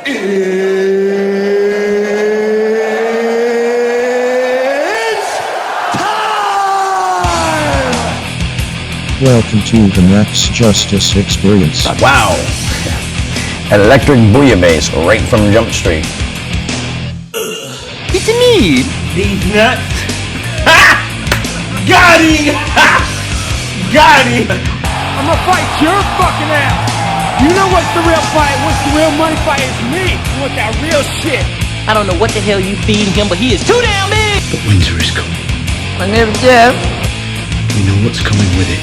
Welcome to the Max Justice Experience. Wow! Electric bouillabaisse right from Jump Street. What you need? These nuts. Ha! Got him! Ha! Got him! I'm gonna fight your fucking ass. You know what's the real fight? What's the real money fight? It's me. You want that real shit? I don't know what the hell you feed him, but he is too damn big. But winter is coming. My name's Jeff. We know what's coming with it.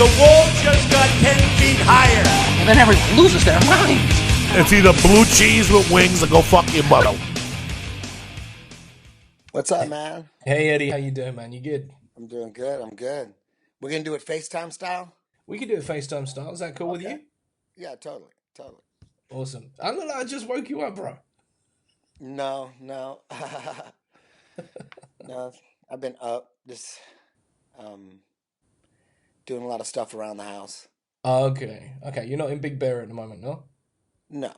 The wall just got 10 feet higher. And then everyone loses their minds. It's either blue cheese with wings or go fuck your mother. What's up, man? Hey, Eddie. How you doing, man? You good? I'm doing good. I'm good. We're going to do it FaceTime style? We can do it FaceTime style. Is that cool with you? Yeah, totally. Totally. Awesome. I'm not like I just woke you up, bro. No. No, I've been up just doing a lot of stuff around the house. Okay. You're not in Big Bear at the moment, no? No.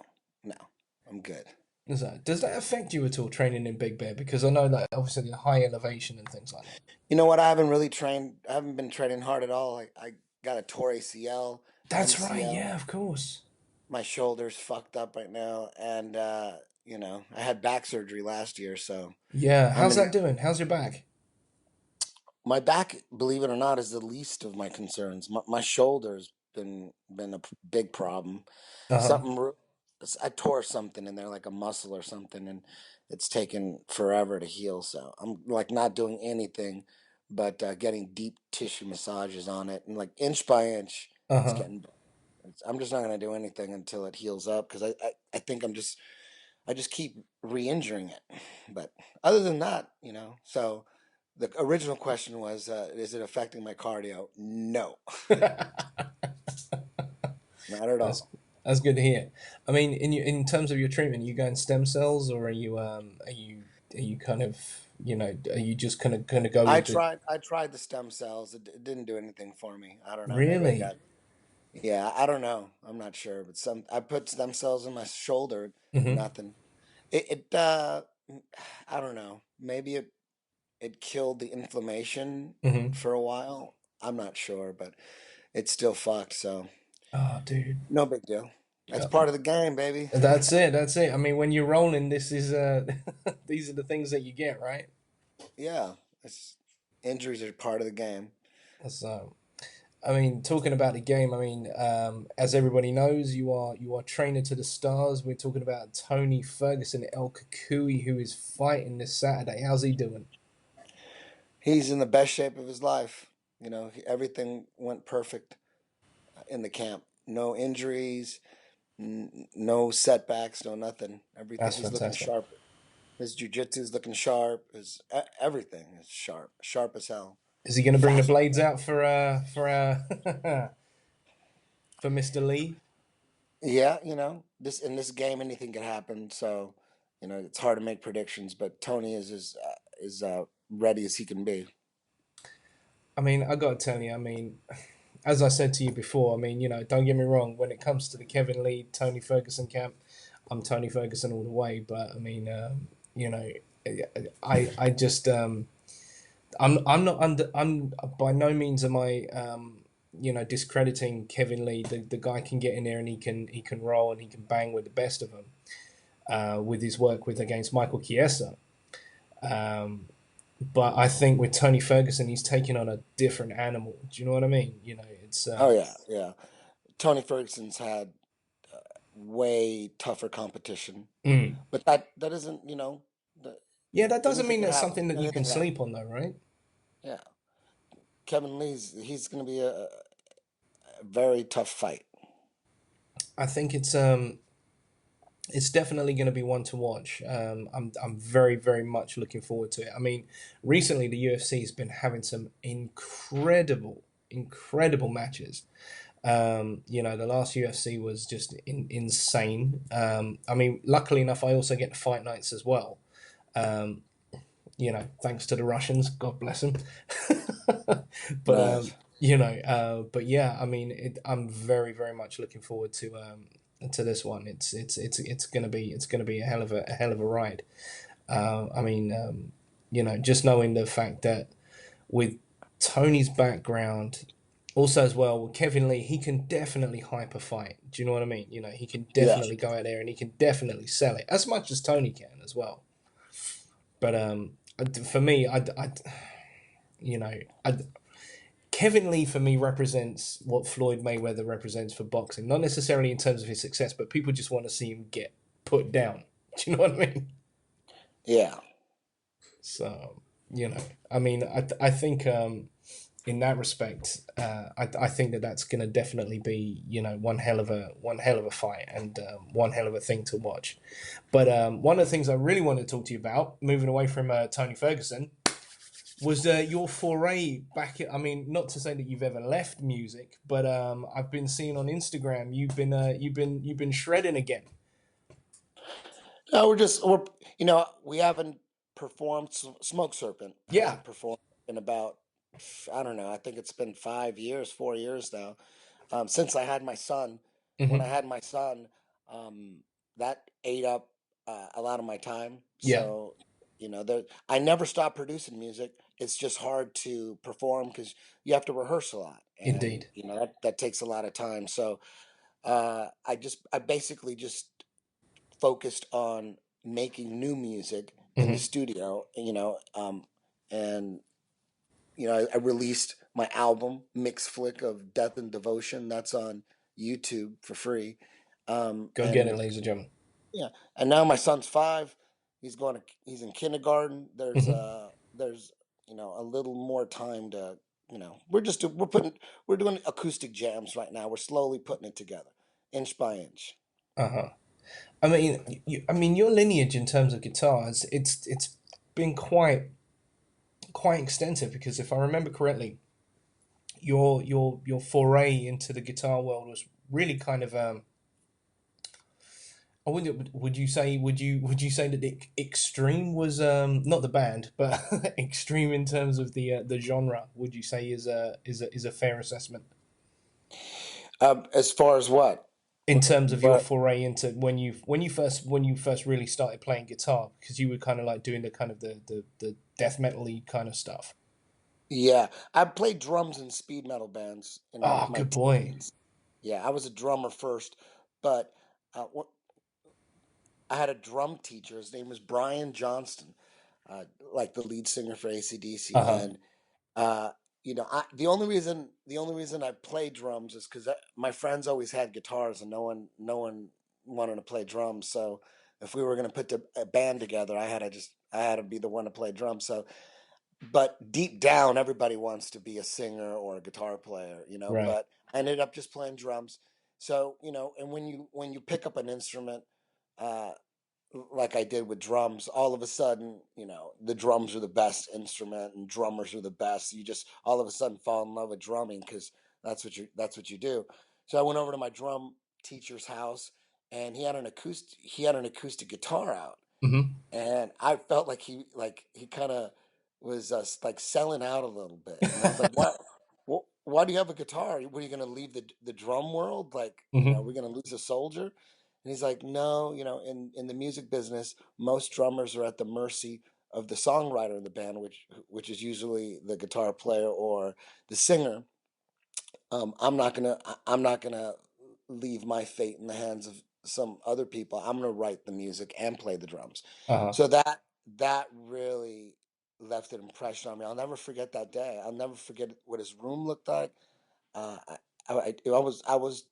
I'm good. Does that affect you at all, training in Big Bear? Because I know that obviously the high elevation and things like that. You know what? I haven't been training hard at all. I got a tore ACL. That's MCL. right. Yeah, of course. My shoulder's fucked up right now. And, I had back surgery last year, so. Yeah. How's that doing? How's your back? My back, believe it or not, is the least of my concerns. My shoulder's been a big problem. I tore something in there, like a muscle or something, and it's taken forever to heal. So I'm like not doing anything but getting deep tissue massages on it, and like inch by inch, it's getting better. I'm just not gonna do anything until it heals up because I think I just keep re-injuring it. But other than that, so. The original question was, is it affecting my cardio? No. Not at all. That's good to hear. I mean, in terms of your treatment, are you going stem cells, or are you kind of, are you just kind of go? I tried the stem cells. It didn't do anything for me. I don't know. Really? Yeah, I don't know. I'm not sure, but I put stem cells in my shoulder. Mm-hmm. Nothing. I don't know. Maybe it killed the inflammation for a while. I'm not sure, but it's still fucked. So, oh, dude, no big deal. That's part of the game, baby. That's it. I mean, when you're rolling, this is these are the things that you get, right? Yeah, injuries are part of the game. So, I mean, talking about the game, I mean, as everybody knows, you are trainer to the stars. We're talking about Tony Ferguson, El Kukui, who is fighting this Saturday. How's he doing? He's in the best shape of his life. Everything went perfect in the camp. No injuries, no setbacks, no nothing. He's looking sharp. His jiu-jitsu is looking sharp. Everything is sharp as hell. Is he going to bring the blades out for for Mr. Lee? Yeah, in this game anything can happen. So, it's hard to make predictions. But Tony is ready as he can be. I mean, I got to tell you, I mean, as I said to you before, I mean, don't get me wrong. When it comes to the Kevin Lee, Tony Ferguson camp, I'm Tony Ferguson all the way. But I mean, I just, I'm by no means am I, discrediting Kevin Lee. The guy can get in there and he can roll and he can bang with the best of them, with his work against Michael Chiesa. But I think with Tony Ferguson, he's taking on a different animal. Do you know what I mean? It's. Oh yeah. Tony Ferguson's had way tougher competition, but that isn't that doesn't mean that's something that you can sleep on, though, right? Yeah, Kevin Lee's he's going to be a very tough fight. I think it's definitely going to be one to watch. I'm very, very much looking forward to it. I mean, recently the UFC has been having some incredible matches. The last UFC was just insane. I mean, luckily enough, I also get the fight nights as well. Thanks to the Russians, God bless them. But yeah, I mean, I'm very, very much looking forward to to this one. It's gonna be a hell of a ride. I mean, just knowing the fact that with Tony's background, also as well with Kevin Lee, he can definitely hype a fight. Do you know what I mean? He can Yeah. definitely go out there and he can definitely sell it as much as Tony can as well. But for me, Kevin Lee for me represents what Floyd Mayweather represents for boxing. Not necessarily in terms of his success, but people just want to see him get put down. Do you know what I mean? Yeah. So, I mean, I think in that respect, I think that's going to definitely be, one hell of a fight and one hell of a thing to watch. But one of the things I really want to talk to you about, moving away from Tony Ferguson, was your foray back. I mean, not to say that you've ever left music, but I've been seeing on Instagram you've been shredding again. No, we haven't performed Smoke Serpent. Yeah. Hasn't performed in about, I don't know, I think it's been 4 years now, since I had my son. When I had my son, that ate up a lot of my time. Yeah. So, I never stopped producing music. It's just hard to perform because you have to rehearse a lot. And, Indeed. that takes a lot of time. So I basically just focused on making new music in the studio, and I released my album Mix Flick of Death and Devotion. That's on YouTube for free. Go get it, ladies and gentlemen. Yeah, and now my son's 5. He's in kindergarten. There's a little more time to we're doing acoustic jams right now. We're slowly putting it together, inch by inch. I mean, your lineage in terms of guitars, it's been quite extensive because if I remember correctly, your foray into the guitar world was really kind of I wouldn't. Would you say that the Extreme was not the band, but Extreme in terms of the genre? Would you say is a fair assessment? As far as what? In terms of your foray into when you first really started playing guitar, because you were kind of like doing the kind of the death metal-y kind of stuff. Yeah, I played drums in speed metal bands. Oh, good boy. Teens. Yeah, I was a drummer first, but I had a drum teacher. His name was Brian Johnston, like the lead singer for AC/DC. And the only reason I play drums is because my friends always had guitars and no one wanted to play drums. So if we were going to put a band together, I had to be the one to play drums. So, but deep down, everybody wants to be a singer or a guitar player, Right. But I ended up just playing drums. So and when you pick up an instrument, uh, like I did with drums, all of a sudden, the drums are the best instrument and drummers are the best. You just all of a sudden fall in love with drumming because that's what you do. So I went over to my drum teacher's house and he had an acoustic guitar out. And I felt like he kind of was like selling out a little bit. And I was like, what? Why do you have a guitar? What, are you going to leave the drum world? Like, we're going to lose a soldier? And he's like, no, in the music business, most drummers are at the mercy of the songwriter in the band, which is usually the guitar player or the singer. I'm not gonna leave my fate in the hands of some other people. I'm gonna write the music and play the drums. So that really left an impression on me. I'll never forget that day. I'll never forget what his room looked like. I was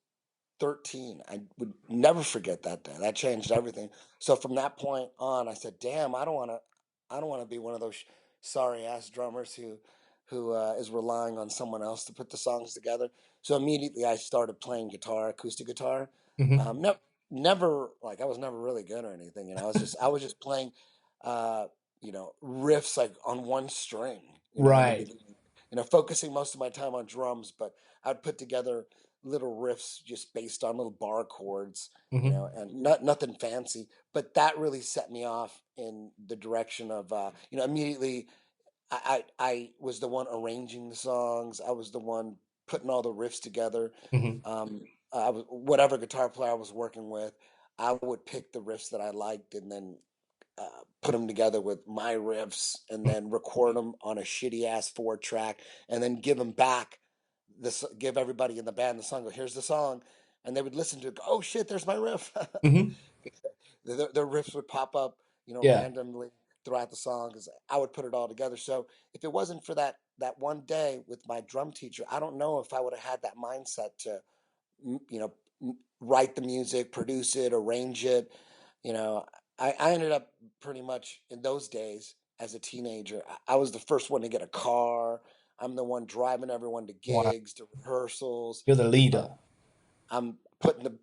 13. I would never forget that day. That changed everything. So from that point on, I said, "Damn, I don't want to be one of those sorry ass drummers who is relying on someone else to put the songs together." So immediately I started playing guitar, acoustic guitar. Never like I was never really good or anything. I was just playing, riffs like on one string. Right. Focusing most of my time on drums, but I'd put together little riffs just based on little bar chords, and nothing fancy. But that really set me off in the direction of, immediately I was the one arranging the songs. I was the one putting all the riffs together. whatever guitar player I was working with, I would pick the riffs that I liked and then put them together with my riffs and then record them on a shitty ass 4-track and then give them back. Give everybody in the band the song. Go, here's the song, and they would listen to it. Go, oh shit, there's my riff. Mm-hmm. Their riffs would pop up, Yeah. randomly throughout the song because I would put it all together. So if it wasn't for that one day with my drum teacher, I don't know if I would have had that mindset to, write the music, produce it, arrange it. I ended up pretty much in those days as a teenager. I was the first one to get a car. I'm the one driving everyone to Wow. gigs, to rehearsals. You're the leader. I'm putting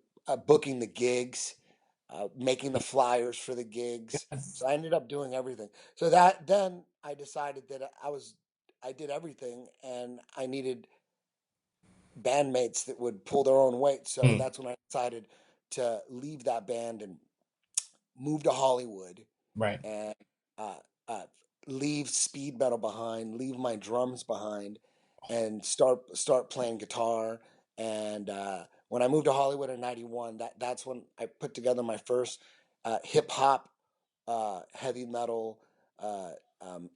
booking the gigs, making the flyers for the gigs. So I ended up doing everything. So then I decided that I did everything, and I needed bandmates that would pull their own weight. So that's when I decided to leave that band and move to Hollywood, Right. and leave speed metal behind, leave my drums behind, and start playing guitar. And when I moved to Hollywood in '91, that's when I put together my first hip hop, heavy metal,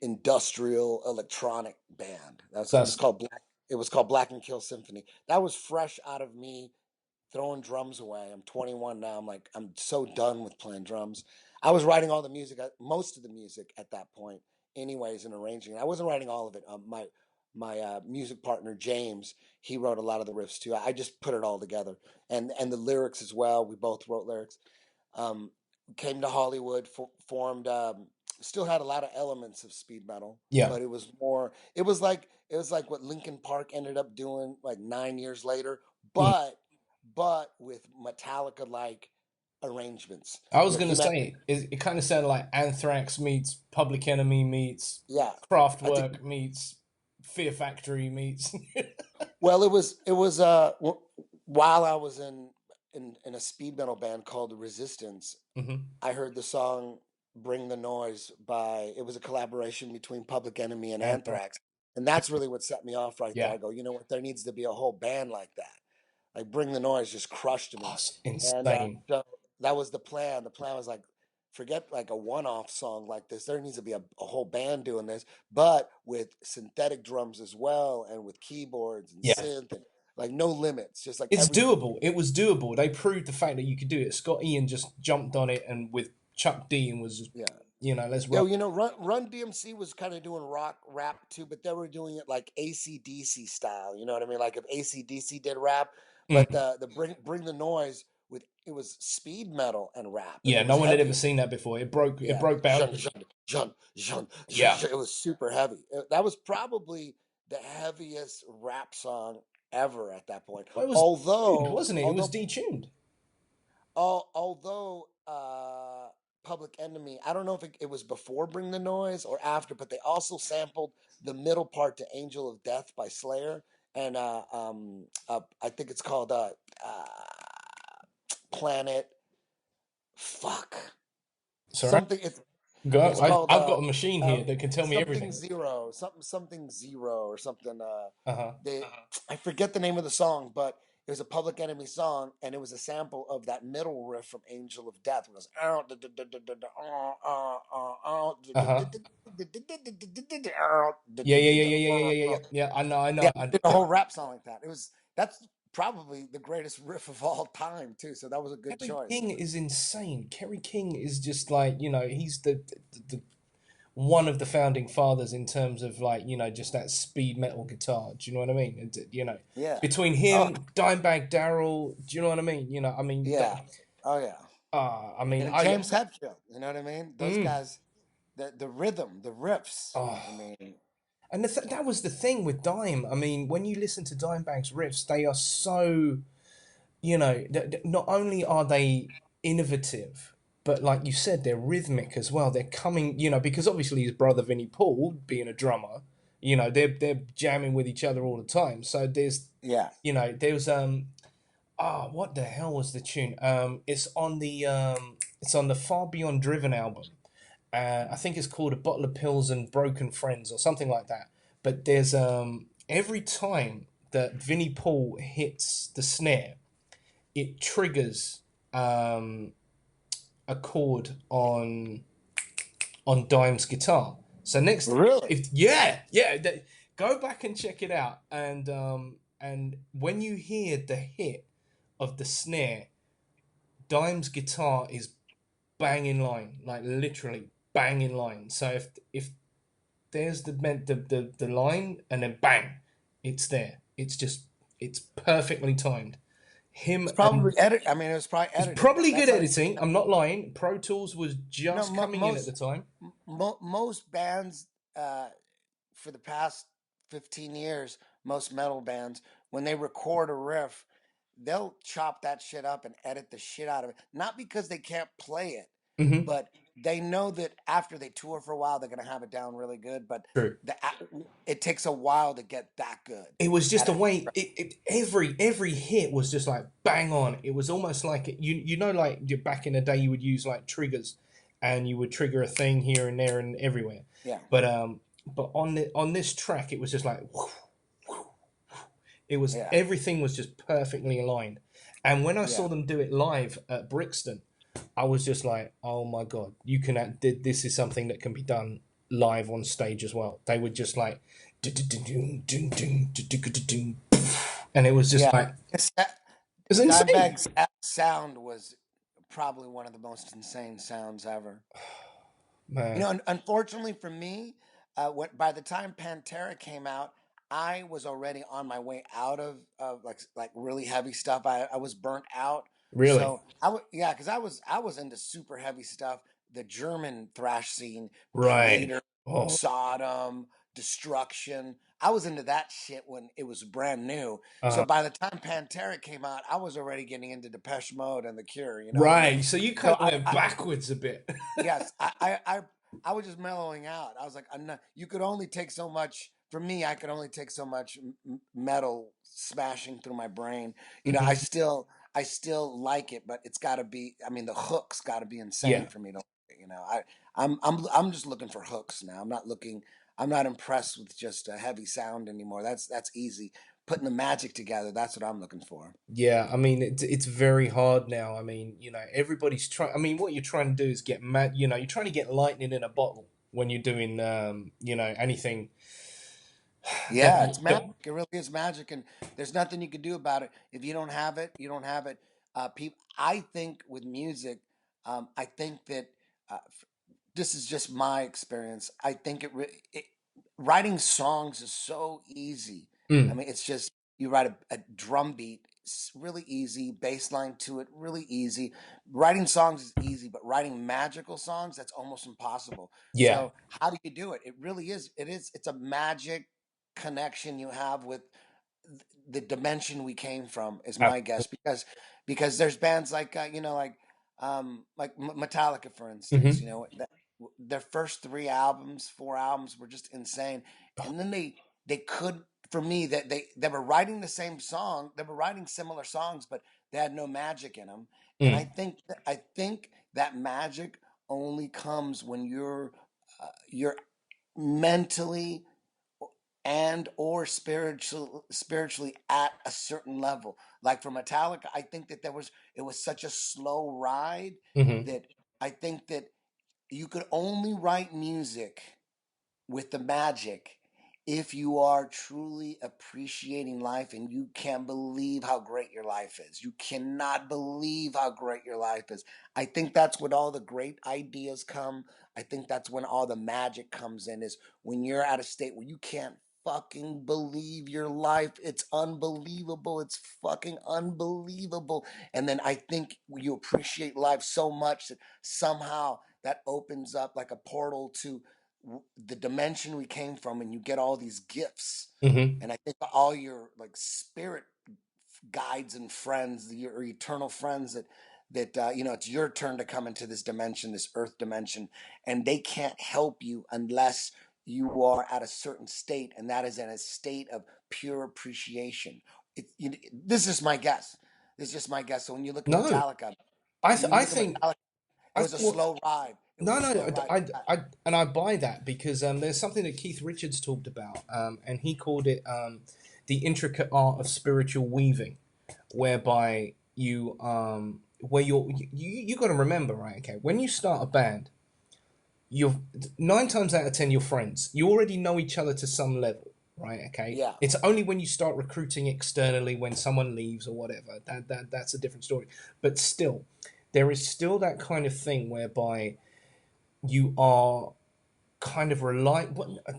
industrial electronic band. It was called Black. It was called Black and Kill Symphony. That was fresh out of me throwing drums away. I'm 21 now. I'm so done with playing drums. I was writing all the music, most of the music at that point, anyways, and arranging. I wasn't writing all of it. My music partner James, he wrote a lot of the riffs too. I just put it all together, and the lyrics as well. We both wrote lyrics. Came to Hollywood, formed. Still had a lot of elements of speed metal, Yeah. but it was more. It was like what Linkin Park ended up doing like 9 years later, but with Metallica like arrangements. I was going to say, it kind of sounded like Anthrax meets Public Enemy meets Kraftwerk meets Fear Factory meets. Well, it was while I was in a speed metal band called Resistance, I heard the song "Bring the Noise" it was a collaboration between Public Enemy and Anthrax, and that's really what set me off right there. I go, you know what? There needs to be a whole band like that. Like Bring the Noise just crushed me. Insane. And so that was the plan. The plan was like, forget like a one-off song like this. There needs to be a whole band doing this, but with synthetic drums as well, and with keyboards and synth, and like no limits. Just like it's doable. It was doable. They proved the fact that you could do it. Scott Ian just jumped on it, and with Chuck D and was just, let's rock. Run DMC was kind of doing rock rap too, but they were doing it like AC/DC style. You know what I mean? Like if AC/DC did rap, but the Bring the Noise it was speed metal and rap. Yeah, no one had ever seen that before. It broke boundaries. It was super heavy. That was probably the heaviest rap song ever at that point. Well, it was tuned, wasn't it? It was detuned. Although Public Enemy, I don't know if it was before Bring the Noise or after, but they also sampled the middle part to Angel of Death by Slayer, and I think it's called Planet. Fuck. Sorry? Something. I've got a machine here that can tell me everything. Something zero or something. I forget the name of the song, but it was a Public Enemy song, and it was a sample of that middle riff from Angel of Death. It was yeah. I know. Yeah, did a whole rap song like that. That's probably the greatest riff of all time too. So that was a good choice. Kerry King is insane. Kerry King is just like, he's the one of the founding fathers in terms of like, just that speed metal guitar. Do you know what I mean? Yeah. Between him, Dimebag Darrell, do you know what I mean? Yeah. And James Hetfield, you know what I mean? Those guys, the rhythm, the riffs. And that was the thing with Dime. I mean, when you listen to Dimebag's riffs, they are so, not only are they innovative, but like you said, they're rhythmic as well. They're coming, because obviously his brother Vinnie Paul, being a drummer, they're jamming with each other all the time. So there's, what the hell was the tune? It's on the Far Beyond Driven album. I think it's called A Bottle of Pills and Broken Friends or something like that. But there's every time that Vinnie Paul hits the snare, it triggers a chord on Dime's guitar. So next, Really? if go back and check it out, and when you hear the hit of the snare, Dime's guitar is bang in line, like literally bang in line. So if there's the line and then bang, it's there. It's perfectly timed. Him It's probably and edit. I mean, it was probably it's edited. probably good That's like editing. I'm not lying. Pro Tools was no just coming in at the time. most bands for the past 15 years, most metal bands, when they record a riff, they'll chop that shit up and edit the shit out of it. Not because they can't play it, Mm-hmm. but they know that after they tour for a while, they're going to have it down really good. But True. it takes a while to get that good. It was just at a it. way. Every hit was just like bang on. It was almost like you know like back in the day you would use like triggers, and you would trigger a thing here and there and everywhere. Yeah. But on this track it was just like whoo, whoo, whoo. It was everything was just perfectly aligned. And when I saw them do it live at Brixton, I was just like, oh my god, you can this is something that can be done live on stage as well. They would just like and it was just like it was insane. Dimebag's sound was probably one of the most insane sounds ever. Man. You know, unfortunately for me, by the time Pantera came out, I was already on my way out of like really heavy stuff. I was burnt out. Really? So because I was into super heavy stuff. The German thrash scene, Right. Kreator, Oh. Sodom, Destruction. I was into that shit when it was brand new. So by the time Pantera came out, I was already getting into Depeche Mode and The Cure. You know, right. So you kind of I- went backwards a bit. yes, I was just mellowing out. I was like, I'm not. You could only take so much. For me, I could only take so much metal smashing through my brain. You know, I still like it, but it's got to be. I mean, the hooks got to be insane for me to. You know, I'm just looking for hooks now. I'm not looking. I'm not impressed with just a heavy sound anymore. That's easy. Putting the magic together. That's what I'm looking for. Yeah, I mean it's very hard now. I mean, you know, everybody's trying. I mean, what you're trying to do is get mad. You know, you're trying to get lightning in a bottle when you're doing, you know, anything. Yeah, it's magic. It really is magic, and there's nothing you can do about it. If you don't have it, you don't have it. I think with music, I think that this is just my experience. I think writing songs is so easy. I mean, it's just you write a drum beat, it's really easy. Bass line to it, really easy. Writing songs is easy, but writing magical songs, that's almost impossible. Yeah. So how do you do it? It really is. It's a magic connection you have with the dimension we came from. Is my guess because there's bands like Metallica, for instance. You know their first 4 albums were just insane, and then they could for me that they were writing the same song, they were writing similar songs, but they had no magic in them. And I think that magic only comes when you're mentally and or spiritually at a certain level. Like for Metallica, I think that it was such a slow ride that I think that you could only write music with the magic if you are truly appreciating life and you can't believe how great your life is. You cannot believe how great your life is. I think that's when all the great ideas come. I think that's when all the magic comes in, is when you're at a state where you can't fucking believe your life. It's unbelievable. It's fucking unbelievable. And then I think you appreciate life so much that somehow that opens up like a portal to the dimension we came from, and you get all these gifts. And I think all your like spirit guides and friends, your eternal friends, that you know, it's your turn to come into this dimension, this earth dimension, and they can't help you unless you are at a certain state, and that is in a state of pure appreciation. This is my guess. This is just my guess. So when you look at Metallica, I think Metallica, it was a slow ride. And I buy that because there's something that Keith Richards talked about, and he called it the intricate art of spiritual weaving, whereby where you got to remember, right? Okay, when you start a band, you're 9 times out of 10 you're friends. You already know each other to some level, right? Okay, Yeah. it's only when you start recruiting externally, when someone leaves or whatever, that's a different story. But still, there is still that kind of thing whereby you are kind of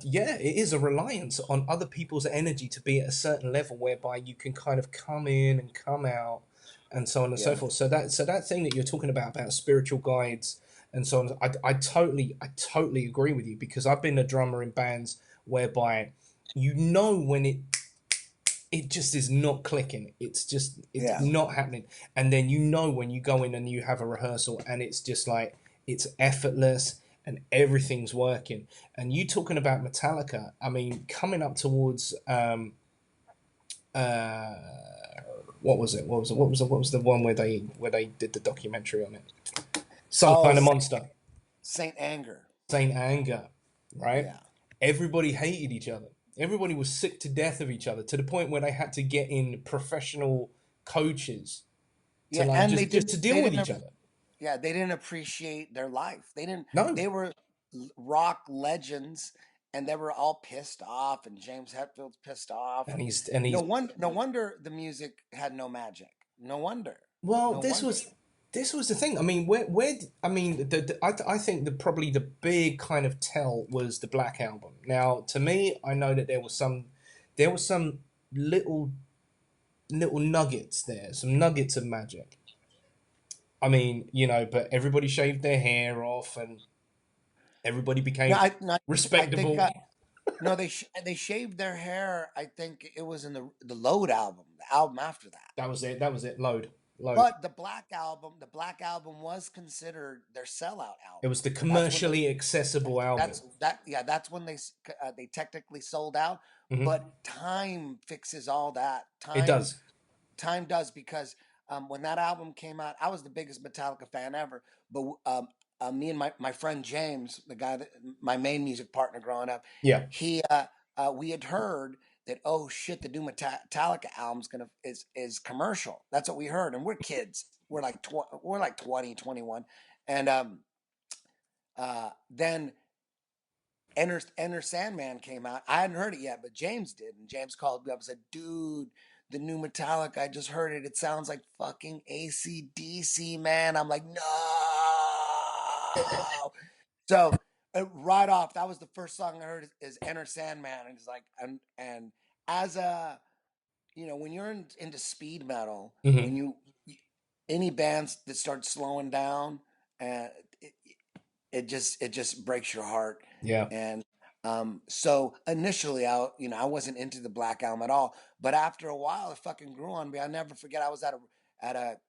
yeah, it is a reliance on other people's energy to be at a certain level whereby you can kind of come in and come out and so on and so Yeah. forth. So that thing that you're talking about spiritual guides and so on, I totally agree with you, because I've been a drummer in bands whereby when it just is not clicking. It's Yeah. not happening. And then when you go in and you have a rehearsal and it's just like it's effortless and everything's working. And you talking about Metallica, I mean, coming up towards uh what was it? What was the one where they did the documentary on it? Some Oh, kind of monster. Saint Anger. Saint Anger, right? Yeah. Everybody hated each other. Everybody was sick to death of each other, to the point where they had to get in professional coaches to Yeah, like and just to deal with each other. yeah, they didn't appreciate their life. No, They were rock legends, and they were all pissed off, and James Hetfield's pissed off, and and he's no wonder the music had no magic. No wonder. well. No wonder. This was the thing. I mean, I mean, I think probably the big kind of tell was the Black Album. Now, to me, I know that there was some little nuggets there, some nuggets of magic. I mean, but everybody shaved their hair off and everybody No, became no, I think respectable. no, they shaved their hair. I think it was in the Load album, the album after that. That was it. That was it. Load. But the Black Album was considered their sellout album. It was the That's when commercially accessible album. that's when they technically sold out. Mhm. But time fixes all that. It does. Time does, because when that album came out, I was the biggest Metallica fan ever. But me and my friend James, the guy that my main music partner growing up, Yeah. we had heard that, oh shit, the new Metallica album's is commercial. That's what we heard, and we're kids. We're like 20, 21, and then Enter Sandman came out. I hadn't heard it yet, but James did, and James called me up and said, "Dude, the new Metallica, I just heard it. It sounds like fucking AC/DC, man." I'm like, "No." So right off, that was the first song I heard is Enter Sandman, and it's like, and as a when you're into speed metal, Mhm. when any bands that start slowing down, uh, it, it just breaks your heart. Yeah. And so initially, I wasn't into the Black Album at all, but after a while, it fucking grew on me. I never forget. I was at a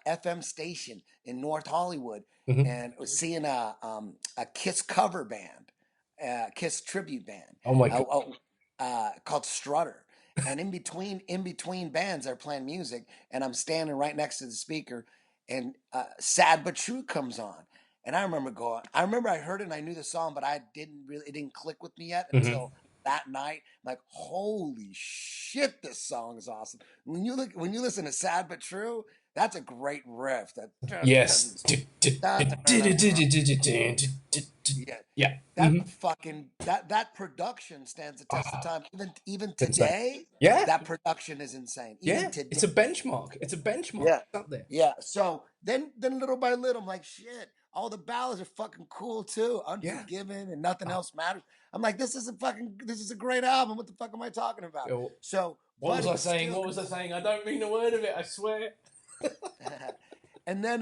FM station in North Hollywood, Mhm. and was seeing a Kiss cover band, Kiss tribute band, Oh my god. called Strutter. And in between bands, they're playing music, and I'm standing right next to the speaker, and "Sad But True" comes on. And I remember I heard it and I knew the song, but it didn't click with me yet Mhm. until that night. I'm like, holy shit, this song is awesome. When you listen to "Sad But True," that's a great riff. Yes. Yeah, Yeah. Mhm. that production stands the test of Ah, time. Even insane. today, Yeah. that production is insane. Even Yeah. today. It's a benchmark. It's a benchmark. Yeah. It's up there. Yeah. So then little by little, I'm like, shit, all the ballads are fucking cool too. Yeah. Unforgiven and Nothing Ah, Else Matters. I'm like, this is a great album. What the fuck am I talking about? yo, So, what but was it I was saying? still What was I saying? I don't mean a word of it. I swear. and then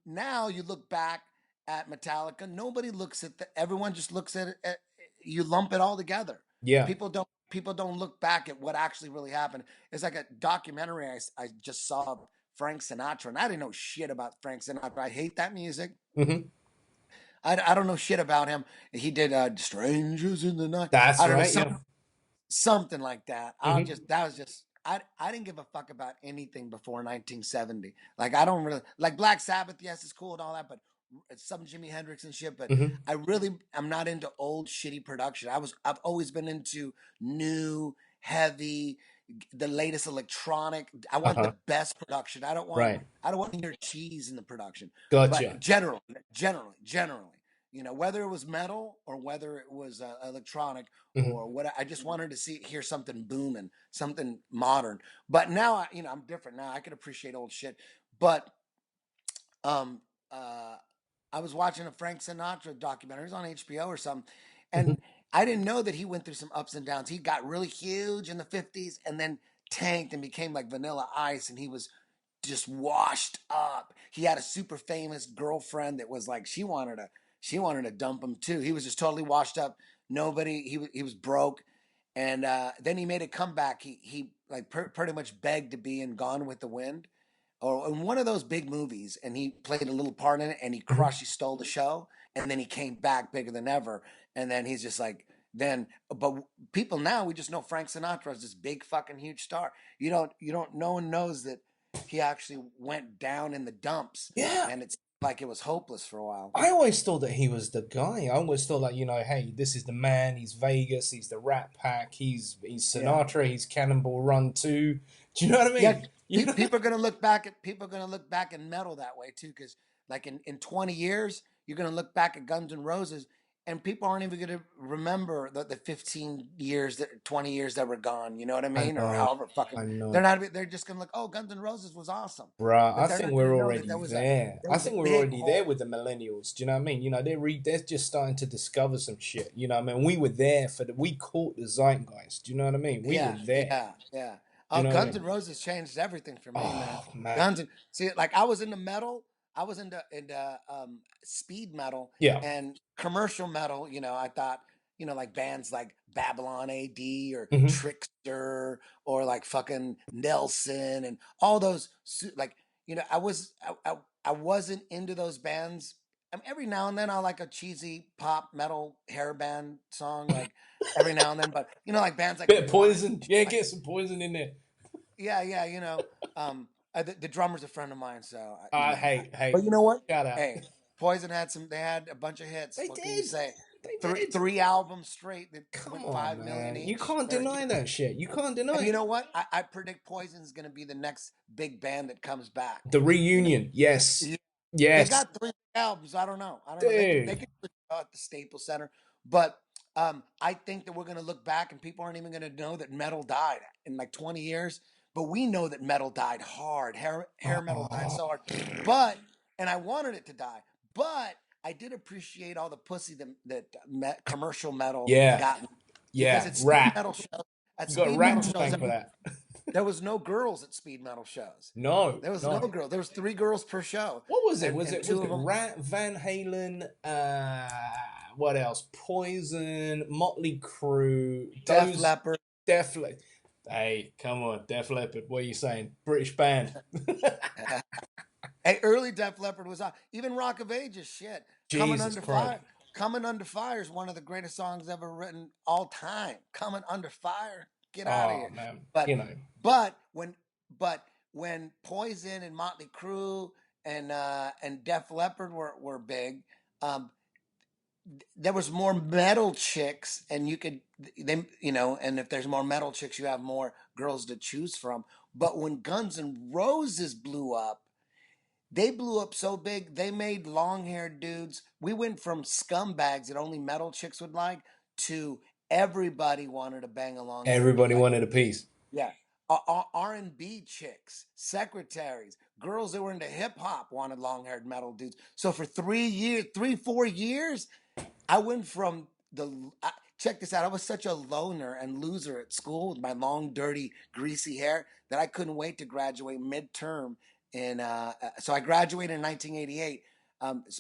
now you look back at Metallica, nobody looks at everyone just looks at it, you lump it all together. Yeah. People don't look back at what actually really happened. It's like a documentary I just saw of Frank Sinatra, and I didn't know shit about Frank Sinatra. I hate that music. Mhm. I don't know shit about him. He did "Strangers in the Night." That's I don't know, right. Yeah. something like that. Mhm. I didn't give a fuck about anything before 1970. Like, I don't really like Black Sabbath. Yes, it's cool and all that, but some Jimi Hendrix and shit. But Mhm. I'm not into old shitty production. I've always been into new, heavy, the latest electronic. I want Uh-huh. the best production. Right. I don't want your cheese in the production. But Gotcha. generally, you know, whether it was metal or whether it was electronic Mhm. or what, I just wanted to hear something booming, something modern. But now, you know, I'm different now. I can appreciate old shit. But um, uh, I was watching a Frank Sinatra documentary. It was on HBO or something, Mhm. and I didn't know that he went through some ups and downs. He got really huge in the '50s, and then tanked and became like Vanilla Ice, and he was just washed up. He had a super famous girlfriend that was like she wanted to dump him too. He was just totally washed up. Nobody. He was broke, and then he made a comeback. He like pretty much begged to be in Gone with the Wind or in one of those big movies, and he played a little part in it, and Mhm. he stole the show, and then he came back bigger than ever, and then he's just like, then, but people now, we just know Frank Sinatra is this big fucking huge star. No one knows that he actually went down in the dumps, Yeah. and it's like it was hopeless for a while. I always thought that he was the guy. I always thought like, you know, hey, this is the man. He's Vegas. He's the Rat Pack. He's Yeah. Sinatra. He's Cannonball Run too. Do you know what I mean? Yeah, You know? people are gonna look back at metal that way too, because like in 20 years, you're gonna look back at Guns N' Roses, and people aren't even gonna remember the 15 years, 20 years that were gone. You know what I I mean? Or know. however fucking I they're know. not. They're just gonna look. Oh, Guns N' Roses was awesome, Bruh, but I they're think not gonna we're know that already there. I think we're big already there hole. with the millennials. Do you know what I mean? You know, they're just starting to discover some shit. You know what I mean? We were there we caught the zeitgeist. Do you know what I mean? We were Yeah, there. yeah. Do you know what I Guns mean? N' Roses changed everything for me, man. Oh man. Guns and see, like I was into metal, I was into speed metal Yeah. and commercial metal. You know, I thought, you know, like bands like Babylon AD or Hmm. Trickster or like fucking Nelson and all those like, you know, I wasn't into those bands. I mean, every now and then I like a cheesy pop metal hair band song, like every now and then. But you know, like bands like Bit of Nirvana, poison. Yeah, like get some poison in there. yeah, you know, the drummer's a friend of mine, so you know. But Hey, you know what? shout out. Hey, Poison had some. They had a bunch of hits. They What can you did. say? They Three did. three albums straight that Come went on, 5 million man. You each. can't They're deny huge. that shit. You can't And deny you it. know what? I predict Poison's going to be the next big band that comes back. The You know, reunion. Yes. yeah, they Yes. got 3 albums. I don't know. They Dude. could put it at the Staples Center, but I think that we're going to look back and people aren't even going to know that metal died in like 20 years. But we know that metal died hard. Hair metal died Oh, so hard. But and I wanted it to die. But I did appreciate all the pussy that commercial metal yeah. got because Yeah. at speed Rat. metal shows, You got a rat to thank for that. there was no girls at speed metal shows. No, There was no no. girl. There was 3 girls per show, What was it? and Was two of it them. Rat, Van Halen, what else? Poison, Motley Crue, Def those Leppard. Def Le- Hey, come on, Def Leppard. What are you saying? British band. Hey, early Def Leppard was on. Even Rock of Ages, shit. Coming Jesus Under Christ. Fire. Coming Under Fire is one of the greatest songs ever written all time. Coming Under Fire. Get out of Oh here. man, But you know. but when Poison and Motley Crue and Def Leppard were big, um, there was more metal chicks, and and if there's more metal chicks, you have more girls to choose from. But when Guns N' Roses blew up, they blew up so big, they made long haired dudes. We went from scumbags that only metal chicks would like to everybody wanted to bang a long haired dude. Everybody Like, wanted a piece. yeah. R&B chicks, secretaries, girls that were into hip hop wanted long haired metal dudes. So for 4 years, I went from check this out. I was such a loner and loser at school with my long, dirty, greasy hair that I couldn't wait to graduate midterm. So I graduated in 1988,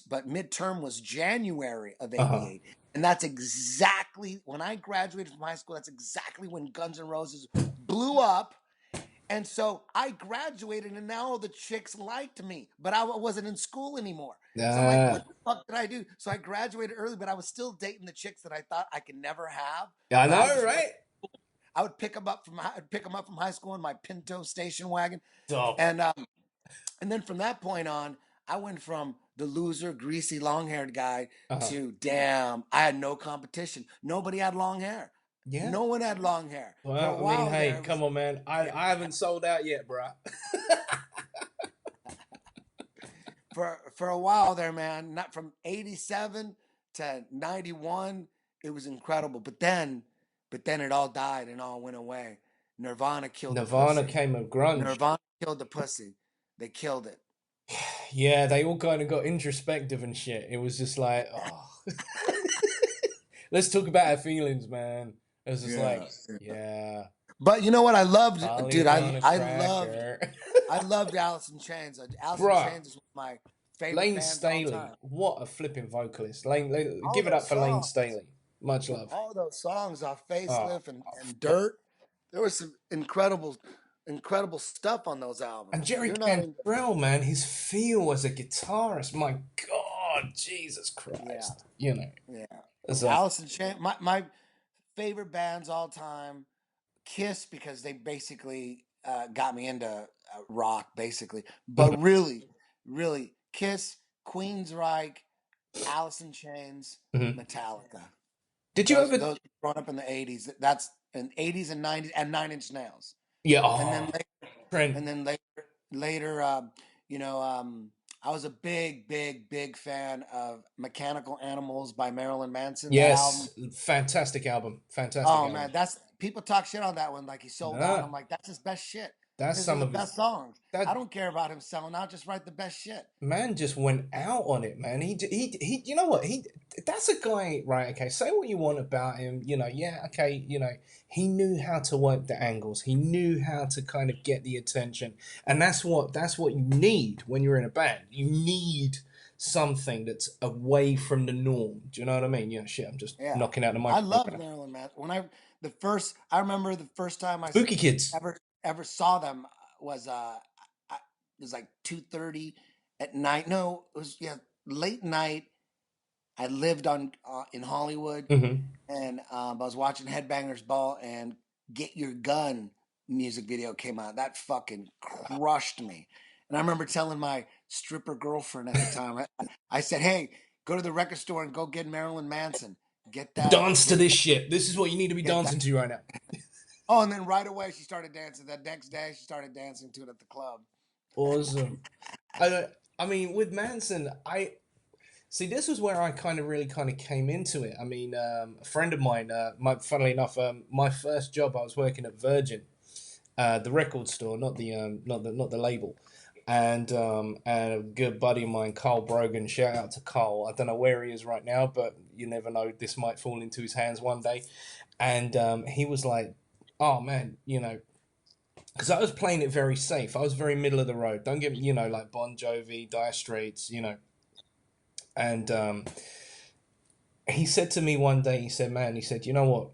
but midterm was January of Uh-huh. '88, and that's exactly when I graduated from high school. That's exactly when Guns N' Roses blew up. And so I graduated, and now all the chicks liked me, but I wasn't in school anymore. So I'm like, Uh, what the fuck did I do? So I graduated early, but I was still dating the chicks that I thought I could never have. I But I know, just right? I would pick them up from high school in my Pinto station wagon, So, and then from that point on, I went from the loser, greasy, long haired guy uh-huh. to damn, I had no competition. Nobody had long hair. Yeah. No one had long hair. For a Well, I mean, while hey, there, come on, man. I haven't sold out yet, bruh. for a while there, man. Not from 87 to 91, it was incredible. But then it all died and all went away. Nirvana killed the Nirvana pussy. came of grunge. Nirvana killed the pussy. They killed it. Yeah, they all kind of got introspective and shit. It was just like, oh. Let's talk about our feelings, man. It was just like, yeah. But you know what I loved, dude? Polygon cracker. I loved Alice in Chains. Alice in Bruh. Chains is one of my favorite Lane bands of all Staley, time. what a flipping vocalist. All Give it those up for Lane songs. Staley. Much love. All those songs off Oh, Facelift and Dirt. There was some incredible stuff on those albums. and Jerry You're not into, Cantrell, man, his feel as a guitarist, my God, Jesus Christ. You know. yeah. So, Alice in Chains. My favorite bands all time. Kiss, because they basically got me into rock, basically. But really, Kiss, Queensryche, Alice in Chains, Metallica. did you ever? Those growing up in the 80s. That's in 80s and 90s, and Nine Inch Nails. Yeah, And then Trent. later, I was a big fan of Mechanical Animals by Marilyn Manson. Yes, fantastic album. Fantastic album. Man, that's people talk shit on that one like he sold out. I'm like, that's his best shit. That's These some are of the his best songs. that- I don't care about him selling out. Just write the best shit. Man just went out on it, man. He you know what? That's a guy, right? Okay, say what you want about him, you know, yeah, okay, you know, he knew how to work the angles. He knew how to kind of get the attention. And that's what you need when you're in a band. You need something that's away from the norm. Do you know what I mean? Yeah, shit, I'm just knocking out the microphone. I love Marilyn Manson. I remember the first time I Spooky Kids. ever saw them was it was like 2:30 at night. No, it was late night. I lived in Hollywood, and I was watching Headbangers Ball, and Get Your Gun music video came out. That fucking crushed me. And I remember telling my stripper girlfriend at the time, I said, "Hey, go to the record store and go get Marilyn Manson. Get that. Dance to this shit. This is what you need to be dancing to right now." Oh, and then right away she started dancing. That next day she started dancing to it at the club. Awesome. I mean, with Manson, see, this was where I really came into it. I mean, a friend of mine, funnily enough, my first job, I was working at Virgin, the record store, not the label, and a good buddy of mine, Carl Brogan. Shout out to Carl. I don't know where he is right now, but you never know. This might fall into his hands one day. And he was like, "Oh man, you know." Because I was playing it very safe. I was very middle of the road. Don't get me, you know, like Bon Jovi, Dire Straits, you know. And he said to me one day, he said, "You know what?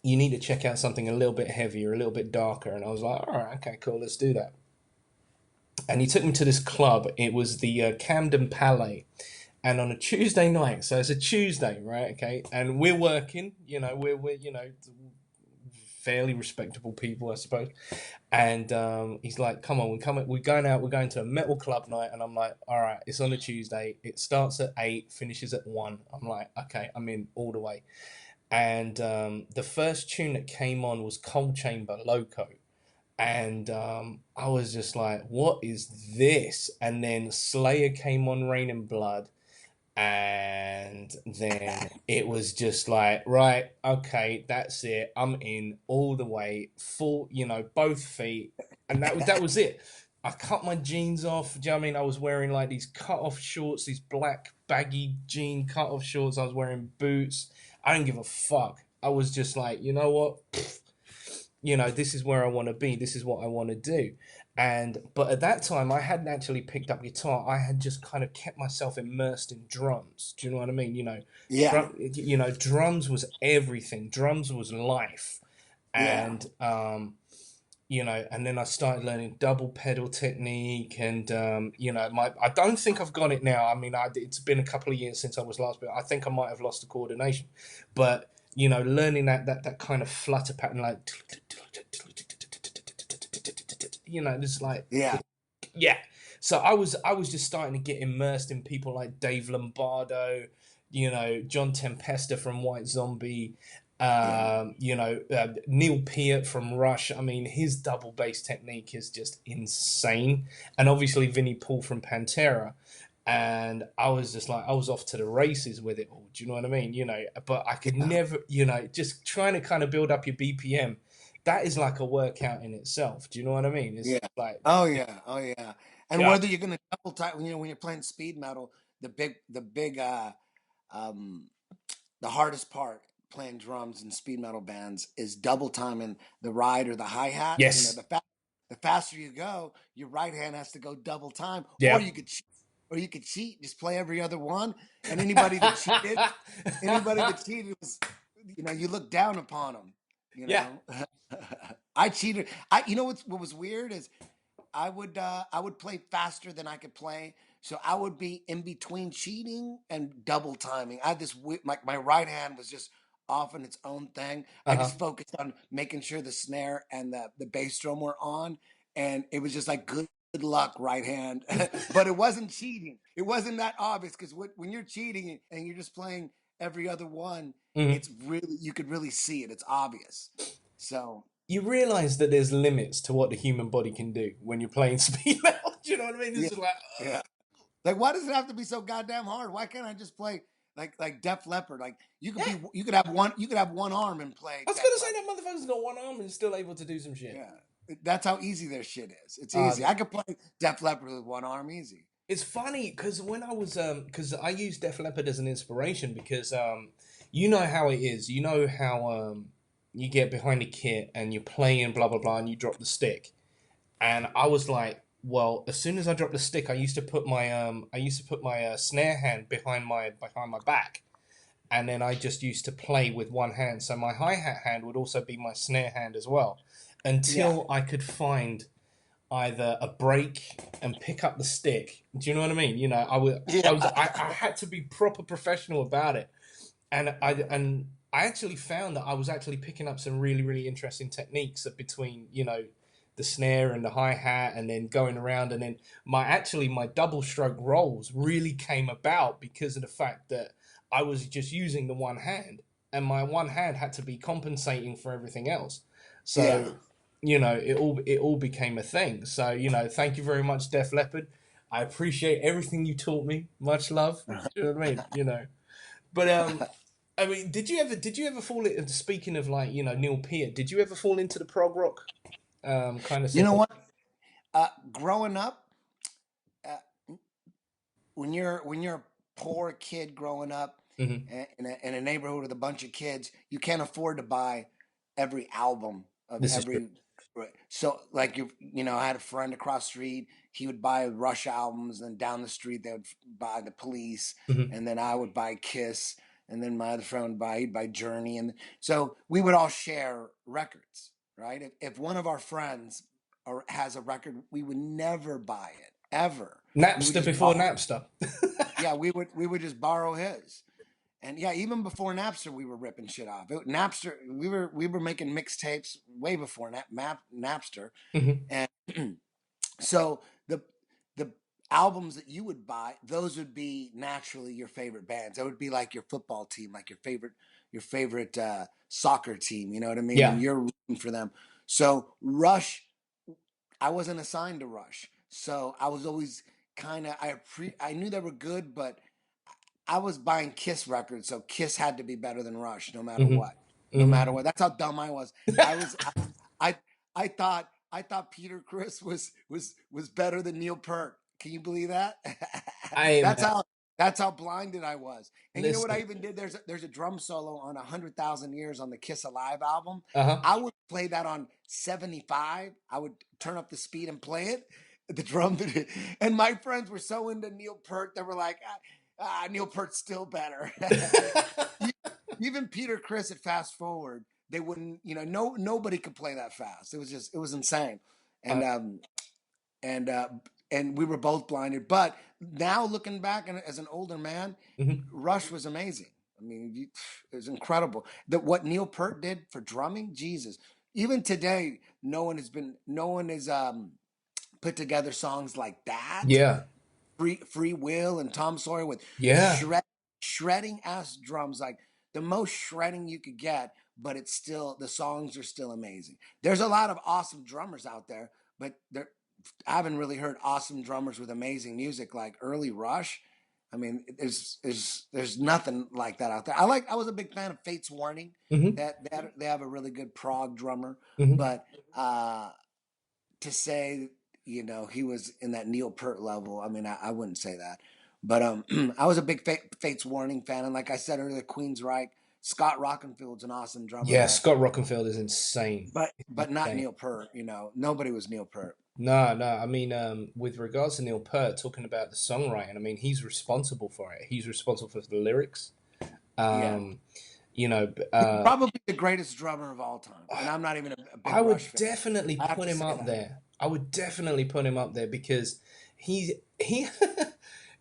You need to check out something a little bit heavier, a little bit darker." And I was like, "All right, okay, cool, let's do that." And he took me to this club. It was the Camden Palais. And on a Tuesday night, so it's a Tuesday, right? Okay. And we're working, you know, we're you know, fairly respectable people, I suppose. And he's like, "Come on, we're going out, we're going to a metal club night." And I'm like, "All right, it's on a Tuesday. It starts at 8, finishes at 1. I'm like, "Okay, I'm in all the way." And the first tune that came on was Cold Chamber, Loco. And I was just like, what is this? And then Slayer came on, Rain and Blood. And then it was just like, right, okay, that's it. I'm in all the way, full, you know, both feet. And that was it. I cut my jeans off. Do you know what I mean? I was wearing like these cut-off shorts, these black baggy jean cut-off shorts. I was wearing boots. I didn't give a fuck. I was just like, you know what? You know, this is where I want to be. This is what I want to do. But at that time, I hadn't actually picked up guitar. I had just kind of kept myself immersed in drums. Do you know what I mean? You know, drums was everything. Drums was life. And, you know, and then I started learning double pedal technique and, you know, I don't think I've got it now. I mean, it's been a couple of years since I was last, but I think I might have lost the coordination. But, you know, learning that kind of flutter pattern, like, you know, just like, yeah. So I was just starting to get immersed in people like Dave Lombardo, you know, John Tempesta from White Zombie, Neil Peart from Rush. I mean, his double bass technique is just insane. And obviously Vinnie Paul from Pantera. And I was just like, I was off to the races with it all. Do you know what I mean? But I could never, just trying to kind of build up your BPM. That is like a workout in itself. Do you know what I mean? It's like, oh yeah. And yeah, whether you're gonna double time, when you're playing speed metal, um, the hardest part playing drums in speed metal bands is double timing the ride or the hi hat. yes, The faster you go, your right hand has to go double time, or yeah. you could cheat, just play every other one. And anybody that cheated was, you look down upon them. You Yeah. know, I cheated. What was weird is I would play faster than I could play, so I would be in between cheating and double timing. I had this my right hand was just off in its own thing. I Uh-huh. just focused on making sure the snare and the bass drum were on, and it was just like good luck, right hand. But it wasn't cheating. It wasn't that obvious because when you're cheating and you're just playing every other one, Mhm. it's really you could really see it. It's obvious. So You realize that there's limits to what the human body can do when you're playing speed metal. Do you know what I mean? This yeah, is like, yeah. Like, why does it have to be so goddamn hard? Why can't I just play like Def Leppard? Like yeah. you could have one arm and play I was Def gonna say Leppard. that motherfucker's got one arm and is still able to do some shit. Yeah, that's how easy their shit is. It's Uh, easy. I could play Def Leppard with one arm easy. it's funny because when I was because I used Def Leppard as an inspiration because you know how it is. You know how you get behind a kit and you're playing blah blah blah and you drop the stick. And I was like, well, as soon as I dropped the stick, I used to put my snare hand behind my back, and then I just used to play with one hand. So my hi hat hand would also be my snare hand as well, Yeah, until I could find either a break and pick up the stick. Do you know what I mean? I had to be proper professional about it, and I actually found that I was actually picking up some really really interesting techniques between the snare and the hi-hat and then going around, and then my double stroke rolls really came about because of the fact that I was just using the one hand, and my one hand had to be compensating for everything else. yeah. So it all became a thing. So thank you very much, Def Leppard. I appreciate everything you taught me. Much love. Do you know what I mean? But I mean, did you ever fall into, speaking of like Neil Peart, did you ever fall into the prog rock kind of You know stuff? what? Growing up, uh, when you're a poor kid growing up Hmm. in a neighborhood with a bunch of kids, you can't afford to buy every album of This is true. every. Right. So like I had a friend across the street. He would buy Rush albums, and down the street they would buy the Police, Hmm. and then I would buy Kiss, and then my other friend he'd buy Journey, and so we would all share records, right? If one of our friends has a record, we would never buy it ever. We would Napster just before borrow. Napster. Yeah, we would just borrow his. And yeah, even before Napster, we were ripping shit off. Napster, we were making mixtapes way before Napster, Hmm. and so the albums that you would buy, those would be naturally your favorite bands. That would be like your football team, like your favorite soccer team. You know what I mean? And Yeah. you're rooting for them. So Rush, I wasn't assigned to Rush, so I was always kind of I knew they were good, but I was buying Kiss records, so Kiss had to be better than Rush, no matter Hmm. what. No Hmm. matter what. That's how dumb I was. I I thought Peter Chris was better than Neil Peart. Can you believe that? I that's how that's how blinded I was. And you know what I listen. even did? There's a drum solo on 100,000 Years on the Kiss Alive album. Uh-huh. I would play that on 75. I would turn up the speed and play it. The drum, and my friends were so into Neil Peart, they were like, Neil Peart's still better. Even Peter Chris at Fast Forward, they wouldn't, nobody could play that fast. It was insane. uh, And and uh and we were both blinded. But now looking back and as an older man, mhm. Rush was amazing. I mean, it was incredible. That what Neil Peart did for drumming, Jesus. Even today, no one has put together songs like that. Yeah. Free Will and Tom Sawyer with Yeah. shredding ass drums, like the most shredding you could get but it's still, the songs are still amazing. There's a lot of awesome drummers out there, but I haven't really heard awesome drummers with amazing music like early Rush. I mean, there's nothing like that out there. I was a big fan of Fate's Warning. Mm-hmm. That they have a really good prog drummer, Mm-hmm. but to say, he was in that Neil Peart level, I mean, I wouldn't say that. But I was a big Fate's Warning fan, and like I said earlier, Queensryche, Scott Rockenfield's an awesome drummer, Yeah, Scott Rockenfield is insane. but not Neil Peart. Nobody was Neil Peart. No, no. I mean, with regards to Neil Peart, talking about the songwriting, I mean, he's responsible for it. He's responsible for the lyrics. Probably the greatest drummer of all time, and I'm not even a big I would Rush fan. definitely put him up there. I would definitely put him up there because he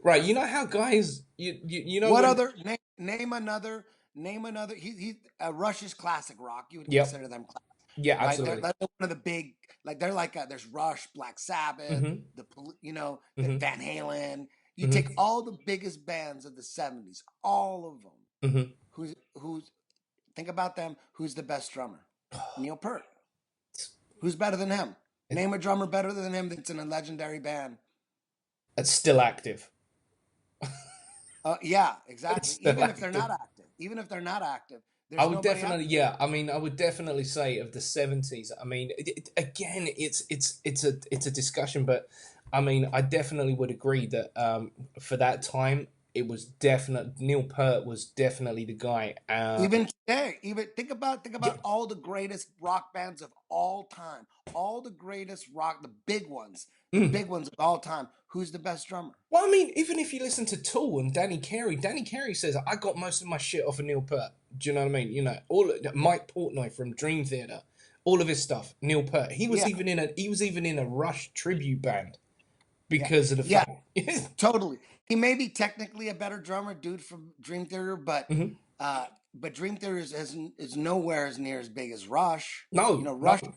right. You know how guys, you know What when, other name another he Rush's classic rock. You would Yep. consider them classic. Yeah, Right, absolutely. they're one of the big, like they're like there's Rush, Black Sabbath, Mhm. the Mhm. Van Halen. You Mhm. take all the biggest bands of the '70s, all of them. Mhm. Who's think about them? Who's the best drummer? Neil Peart. Who's better than him? Name a drummer better than him that's in a legendary band. It's still active. Yeah, exactly. Still Even if they're active. not active, there's I would nobody definitely, out yeah. I mean, I would definitely say of the '70s. I mean, again, it's a discussion, but I mean, I definitely would agree that for that time, it was definite. Neil Peart was definitely the guy. Even today, think about Yeah. all the greatest rock bands of all time, all the greatest rock, the big ones of all time. Who's the best drummer? Well, I mean, even if you listen to Tool and Danny Carey says, I got most of my shit off of Neil Peart. Do you know what I mean? You know, Mike Portnoy from Dream Theater, all of his stuff, Neil Peart. He was even in a Rush tribute band because of the fact. Totally. He may be technically a better drummer, dude from Dream Theater, but Mhm. Dream Theater is nowhere as near as big as Rush. No, Rush. no.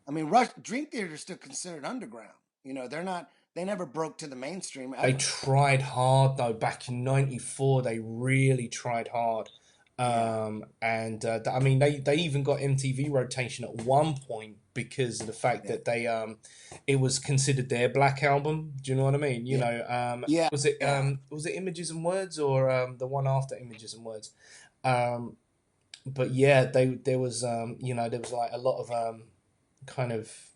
I mean, Rush. Dream Theater is still considered underground. They're not. They never broke to the mainstream ever. They tried hard though. Back in '94, they really tried hard. I mean, they even got MTV rotation at one point because of the fact that they it was considered their black album. Do you know what I mean? You know, was it Images and Words or the one after Images and Words? But yeah, there was there was like a lot of kind of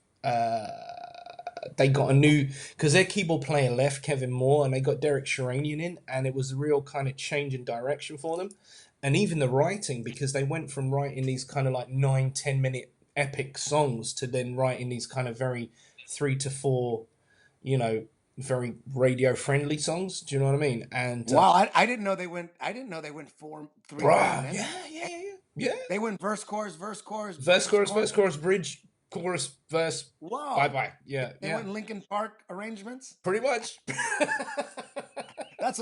they got a new, because their keyboard player left, Kevin Moore, and they got Derek Sheranian in, and it was a real kind of change in direction for them. And even the writing, because they went from writing these kind of like 9-10 minute epic songs to then writing these kind of very 3 to 4, very radio friendly songs. Do you know what I mean? And wow, I didn't know they went. I didn't know they went 3 minutes. Yeah. They went verse, chorus, verse, chorus, Verse, chorus, bridge, chorus, verse. Wow. Bye. Yeah. They went Linkin Park arrangements. Pretty much. That's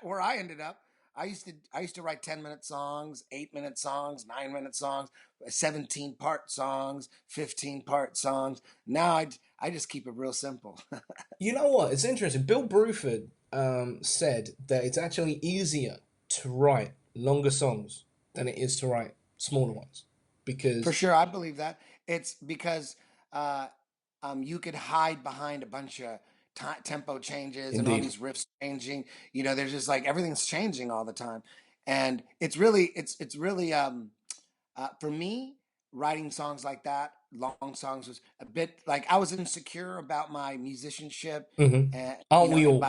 where I ended up. I used to write 10-minute songs, 8-minute songs, 9-minute songs, 17-part songs, 15-part songs. Now I just keep it real simple. You know what? It's interesting. Bill Bruford said that it's actually easier to write longer songs than it is to write smaller ones, because for sure, I believe that. It's because you could hide behind a bunch of tempo changes and all these riffs changing. There's just like everything's changing all the time, and it's really for me, writing songs like that, long songs, was a bit like I was insecure about my musicianship and aren't we all?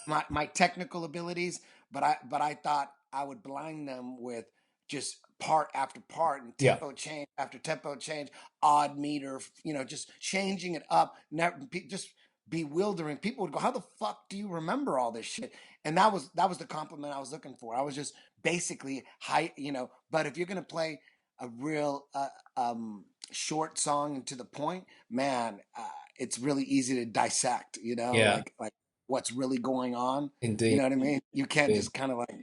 my technical abilities, but I thought I would blind them with just part after part and tempo change after tempo change, odd meter, just changing it up, never just bewildering. People would go, "How the fuck do you remember all this shit?" And that was the compliment I was looking for. I was just basically high, But if you're gonna play a real short song and to the point, man, it's really easy to dissect. Like what's really going on. Indeed. You know what I mean? You can't just kind of like,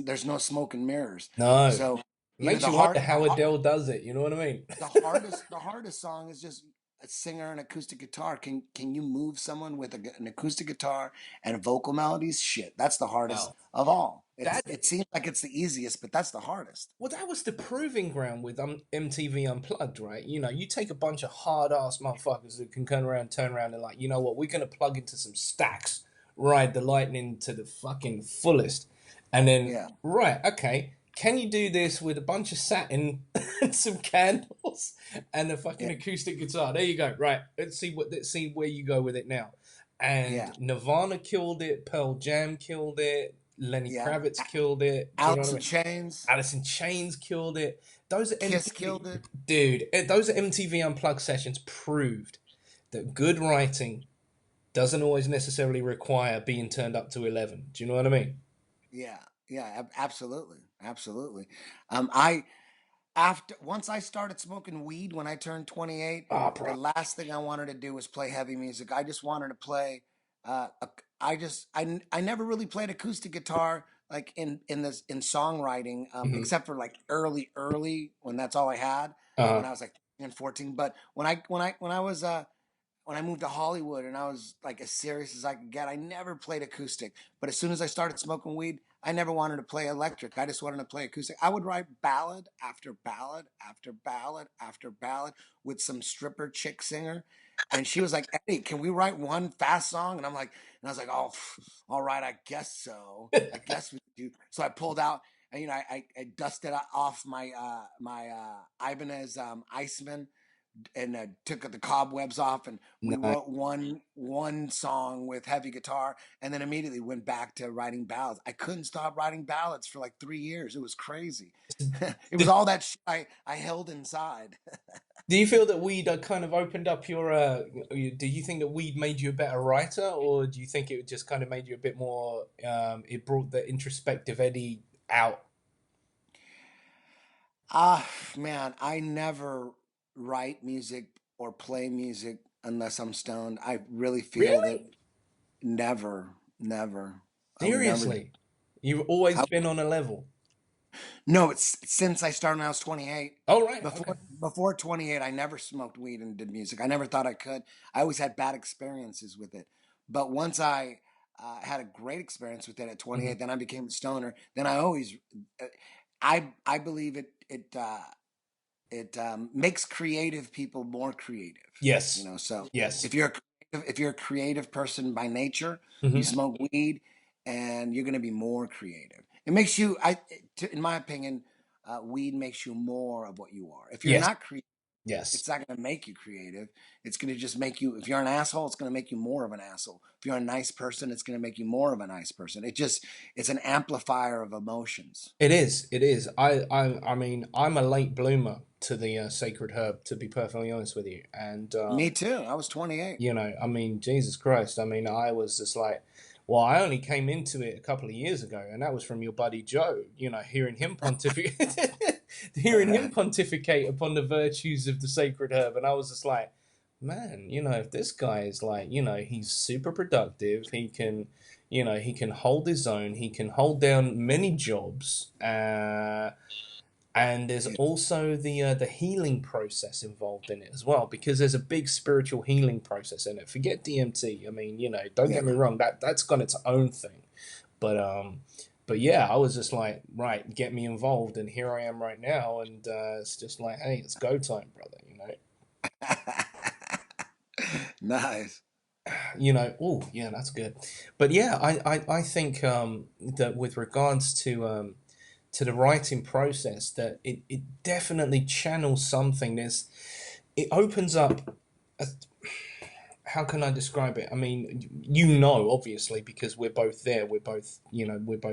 there's no smoke and mirrors. No. So Makes you wonder how Adele does it. You know what I mean? the hardest song is just a singer and acoustic guitar. Can you move someone with an acoustic guitar and vocal melodies? Shit, that's the hardest Wow. of all. That It seems like it's the easiest, but that's the hardest. Well, that was the proving ground with MTV Unplugged, right? You know, you take a bunch of hard ass motherfuckers who can turn around, and like, you know what, we're gonna plug into some stacks, ride the lightning to the fucking fullest, and then Yeah. right, okay, can you do this with a bunch of satin and some candles and a fucking Yeah. acoustic guitar? There you go. Right, let's see where you go with it now. And Yeah. Nirvana killed it, Pearl Jam killed it, Lenny Yeah. Kravitz killed it. Do you know Alice what I in mean? Chains, Alice in Chains killed it. Those are Kiss MTV, killed it. dude. Those are MTV Unplugged sessions proved that good writing doesn't always necessarily require being turned up to 11. Do you know what I mean? Yeah. Yeah. Absolutely. Absolutely. I after once I started smoking weed when I turned 28, Ah, the bro. last thing I wanted to do was play heavy music. I just wanted to play. I never really played acoustic guitar like in songwriting, Mm-hmm. except for like early when that's all I had when I was like in 14. But when I moved to Hollywood and I was like as serious as I could get, I never played acoustic. But as soon as I started smoking weed, I never wanted to play electric. I just wanted to play acoustic. I would write ballad after ballad after ballad after ballad with some stripper chick singer. And she was like, Eddie, can we write one fast song? And I was like, oh, all right, I guess so. I guess we do. So I pulled out, and I dusted off my Ibanez Iceman and took the cobwebs off, and we Nice. wrote one song with heavy guitar, and then immediately went back to writing ballads. I couldn't stop writing ballads for like 3 years. It was crazy. It was all that shit I held inside. Do you feel that weed kind of opened up your? Do you think that weed made you a better writer, or do you think it just kind of made you a bit more? It brought the introspective Eddie out. Man, I never write music or play music unless I'm stoned. I really feel that Really? never. I would never do. Seriously? You've always I, been on a level. no, it's since I started when I was 28. Oh, right. Okay. Before 28, I never smoked weed and did music. I never thought I could. I always had bad experiences with it. But once I had a great experience with it at Hmm. 28, then I became a stoner. Then uh, I believe it makes creative people more creative. Yes. So Yes. if you're a creative person by nature, you Hmm. smoke weed, and you're going to be more creative. It makes you, in my opinion, weed makes you more of what you are. If you're Yes. not creative, Yes. it's not going to make you creative. It's going to just make you. If you're an asshole, it's going to make you more of an asshole. If you're a nice person, it's going to make you more of a nice person. It's an amplifier of emotions. It is. It is. I mean, I'm a late bloomer to the sacred herb, to be perfectly honest with you. And Me too. I was 28. I mean, Jesus Christ. I mean, I was just like, well, I only came into it a couple of years ago, and that was from your buddy Joe. Hearing him pontificate, hearing him pontificate upon the virtues of the sacred herb, and I was just like, man, if this guy is like, he's super productive, he can hold his own, he can hold down many jobs, and there's also the healing process involved in it as well, because there's a big spiritual healing process in it. Forget DMT. I mean, don't Yeah. get me wrong, that's got its own thing, but yeah, I was just like, right, get me involved, and here I am right now, and it's just like, hey, it's go time, brother. Nice. Oh yeah, that's good. But yeah, I think that with regards to the writing process, that it definitely channels something. It opens up a, how can I describe it? I mean, obviously, because we're both there, we're both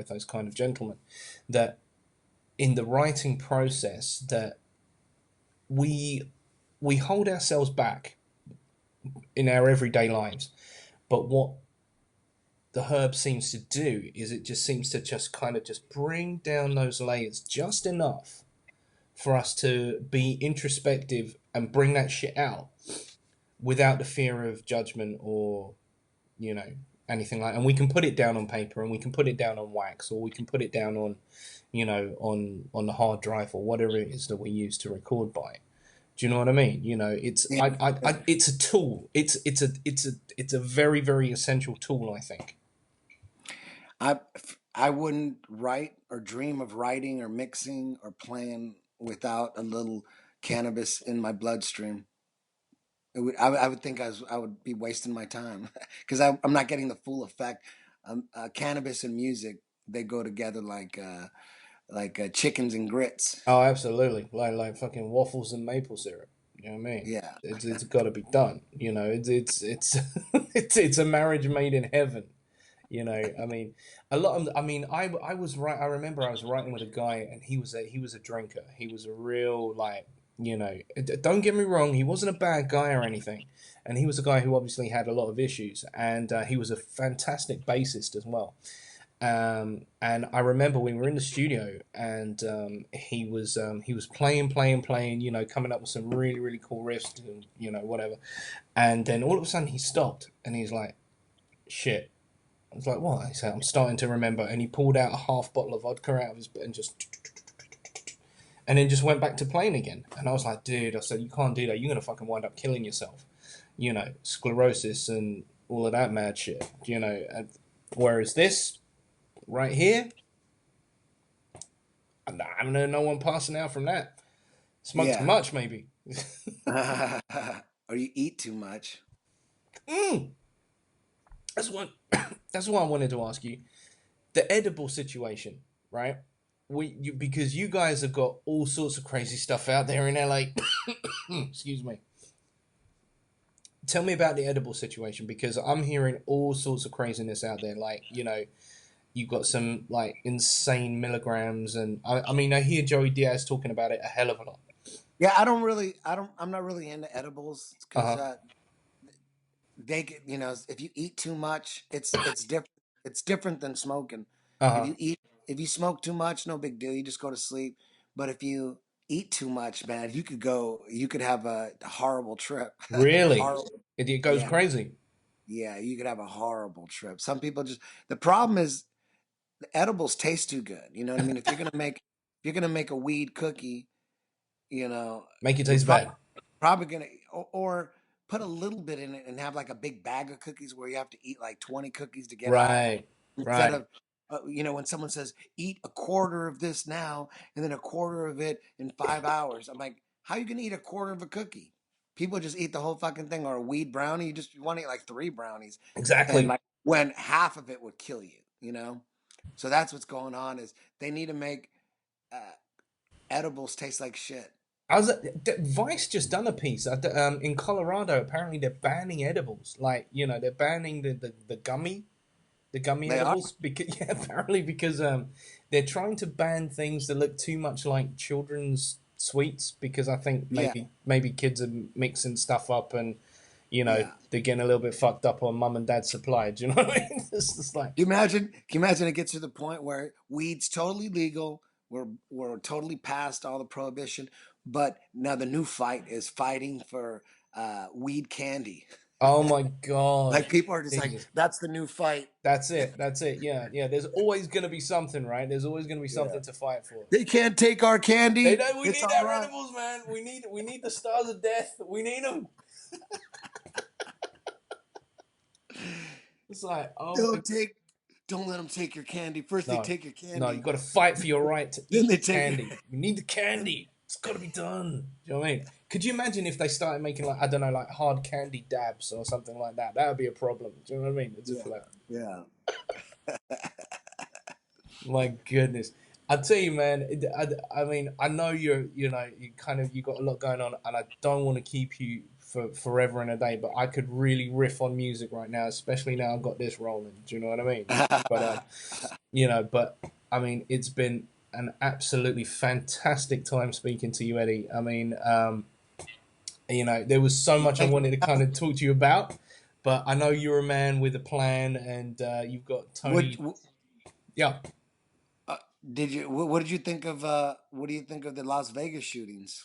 those kind of gentlemen, that in the writing process that we hold ourselves back in our everyday lives. But what the herb seems to do is it just seems to just kind of just bring down those layers just enough for us to be introspective and bring that shit out without the fear of judgment or, anything like that. And we can put it down on paper, and we can put it down on wax, or we can put it down on, on the hard drive, or whatever it is that we use to record by. Do you know what I mean? You know, it's a tool. It's a very very essential tool. I think. I I wouldn't write or dream of writing or mixing or playing without a little cannabis in my bloodstream. I would think I would be wasting my time because I'm not getting the full effect. Cannabis and music, they go together like chickens and grits. Oh, absolutely. Like fucking waffles and maple syrup. You know what I mean? Yeah. It's got to be done. You know, it's it's a marriage made in heaven. You know, I mean, a lot of, I mean, I was right. I remember I was writing with a guy, and he was a drinker. He was a real like, you know, don't get me wrong, he wasn't a bad guy or anything, and he was a guy who obviously had a lot of issues, and he was a fantastic bassist as well. And I remember we were in the studio, and he was playing, you know, coming up with some really really cool riffs, and you know whatever, and then all of a sudden he stopped, and he's like, "Shit." I was like, "What?" He said, "I'm starting to remember," and he pulled out a half bottle of vodka out of his and and then just went back to playing again. And I was like, "Dude," I said, "You can't do that. You're gonna fucking wind up killing yourself." You know, sclerosis and all of that mad shit. You know, whereas this right here, I don't know no one passing out from that. Smoke too Yeah. much, maybe. Or you eat too much. That's what. That's what I wanted to ask you. The edible situation, right? Because you guys have got all sorts of crazy stuff out there in LA. Excuse me. Tell me about the edible situation because I'm hearing all sorts of craziness out there. Like, you know, you've got some like insane milligrams, and I mean, I hear Joey Diaz talking about it a hell of a lot. Yeah, I'm not really into edibles Uh because huh. they get, if you eat too much, it's different. It's different than smoking. Uh If huh. you eat, if you smoke too much, no big deal. You just go to sleep. But if you eat too much, man, you could have a horrible trip. Really? Horrible. It goes Yeah, crazy. yeah, you could have a horrible trip. Some people just, the problem is the edibles taste too good. You know what I mean? If you're gonna make a weed cookie, Make it you're taste bad. probably gonna or put a little bit in it and have like a big bag of cookies where you have to eat like 20 cookies to get high Right. instead Right. of when someone says eat a quarter of this now and then a quarter of it in 5 hours. I'm like, how are you gonna eat a quarter of a cookie? People just eat the whole fucking thing, or a weed brownie. You want to eat like 3 brownies, and Exactly. like when half of it would kill you. So that's what's going on is they need to make uh, edibles taste like shit. I was Vice just done a piece in Colorado. Apparently, they're banning edibles. Like you know, they're banning the gummy They are. edibles because yeah, apparently because they're trying to ban things that look too much like children's sweets because I think Yeah, maybe kids are mixing stuff up and you know yeah. they're getting a little bit fucked up on mum and dad's supply. Do you know what I mean? It's just like Can you imagine it gets to the point where weed's totally legal? We're totally past all the prohibition, but now the new fight is fighting for weed candy. oh my god, Like people are just like, Jesus. that's the new fight. That's it. That's it. Yeah, yeah. There's always going to be something, right? There's always going to be Yeah. something to fight for. They can't take our They candy. know we It's need all our right. edibles, man. We need the stars of death. We need them. It's like, oh my, Don't take. Don't let them take your candy. First they no, take your no. You candy, got to fight for your right to then eat they the take your. candy. We need the candy. It's got to be done. Do you know what I mean? Could you imagine if they started making like I don't know, like hard candy dabs or something like that? That would be a problem. Do you know what I mean? It's just Yeah, like, yeah. my goodness. I tell you, man. I mean, I know you know, you got a lot going on, and I don't want to keep you for forever and a day. But I could really riff on music right now, especially now I've got this rolling. Do you know what I mean? But you know, but I mean, it's been an absolutely fantastic time speaking to you, Eddie. I mean, you know, there was so much I wanted to kind of talk to you about, but I know you're a man with a plan, and you've got What Tony. Yeah. did you? What did you think of? What do you think of the Las Vegas shootings?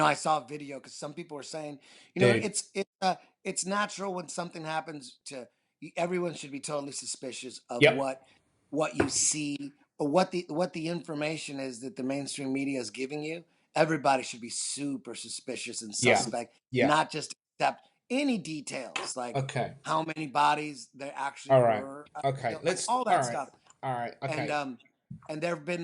I saw a video because some people were saying, Dude. it's natural when something happens to everyone should be totally suspicious of Yep. what you see or what the information is that the mainstream media is giving you. everybody should be super suspicious and Yeah. suspect, Yeah. not just accept any details like Okay. how many bodies there actually All right. were, Okay. like all All that right. stuff. All right. And Okay. and there have been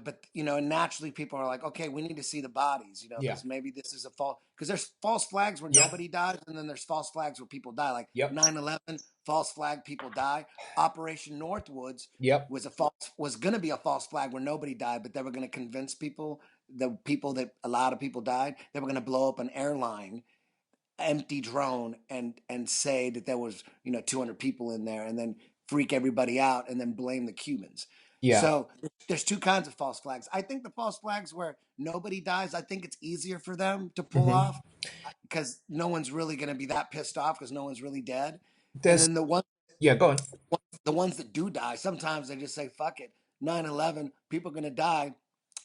but naturally people are like, okay, we need to see the bodies, Yeah. because maybe this is a false, because there's false flags where Yeah. nobody dies, and then there's false flags where people die, like Yep. 9/11, false flag, people die. Operation Northwoods Yep. was going to be a false flag where nobody died, but they were going to convince people, the people that a lot of people died, they were going to blow up an airline empty drone and say that there was 200 people in there, and then freak everybody out and then blame the Cubans. Yeah. So there's two kinds of false flags. I think the false flags where nobody dies, I think it's easier for them to pull off because no one's really going to be that pissed off because no one's really dead. And There's then yeah. Go on. the ones that do die, sometimes they just say, fuck it, 9/11, people are going to die.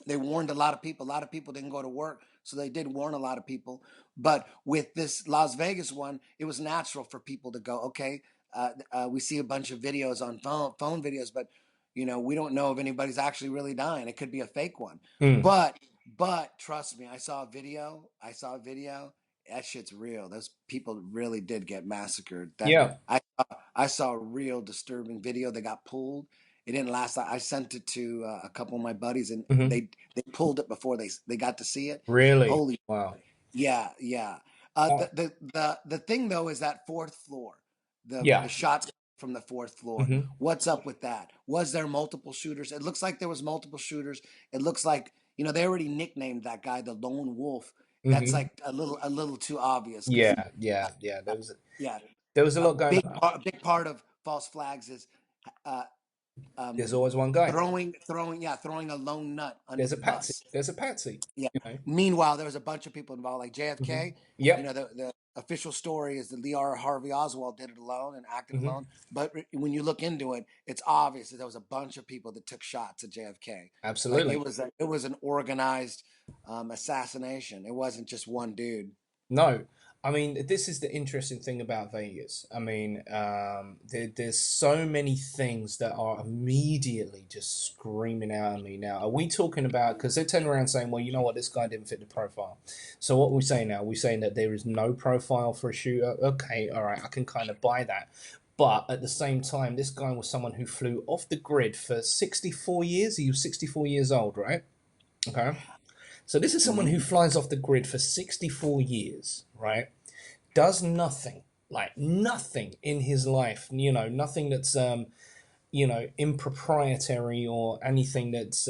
They warned a lot of people. A lot of people didn't go to work, so they did warn a lot of people. But with this Las Vegas one, it was natural for people to go, okay, we see a bunch of videos on phone videos, but we don't know if anybody's actually really dying. It could be a fake one. But trust me, I saw a video. That shit's real. Those people really did get massacred. Yeah. I saw a real disturbing video that got pulled. It didn't last. I sent it to a couple of my buddies, and they pulled it before they got to see it. Really? Holy, Wow. yeah. The thing though is that fourth floor, Yeah. the shots from the fourth floor. What's up with that? Was there multiple shooters? It looks like there was multiple shooters. It looks like they already nicknamed that guy the Lone Wolf. That's like a little too obvious. Yeah. Yeah. Yeah. There was a lot going on. A big part of false flags is There's always one guy. throwing a lone nut under There's a the patsy. bus. There's a patsy. Yeah. You know? Meanwhile, there was a bunch of people involved, like JFK. Yep. The official story is that Lee Harvey Oswald did it alone and acted alone. But when you look into it, it's obvious that there was a bunch of people that took shots at JFK. Absolutely. Like it was an organized assassination. It wasn't just one dude. No, I mean, this is the interesting thing about Vegas. I mean, there's so many things that are immediately just screaming out at me now. Are we talking about, because they're turning around saying, well, you know what, this guy didn't fit the profile. So what are we saying now? We're saying that there is no profile for a shooter. Okay, all right, I can kind of buy that. But at the same time, this guy was someone who flew off the grid for 64 years. He was 64 years old, right? Okay. So this is someone who flies off the grid for 64 years, right? Does nothing, like nothing in his life, nothing that's, improprietary or anything that's,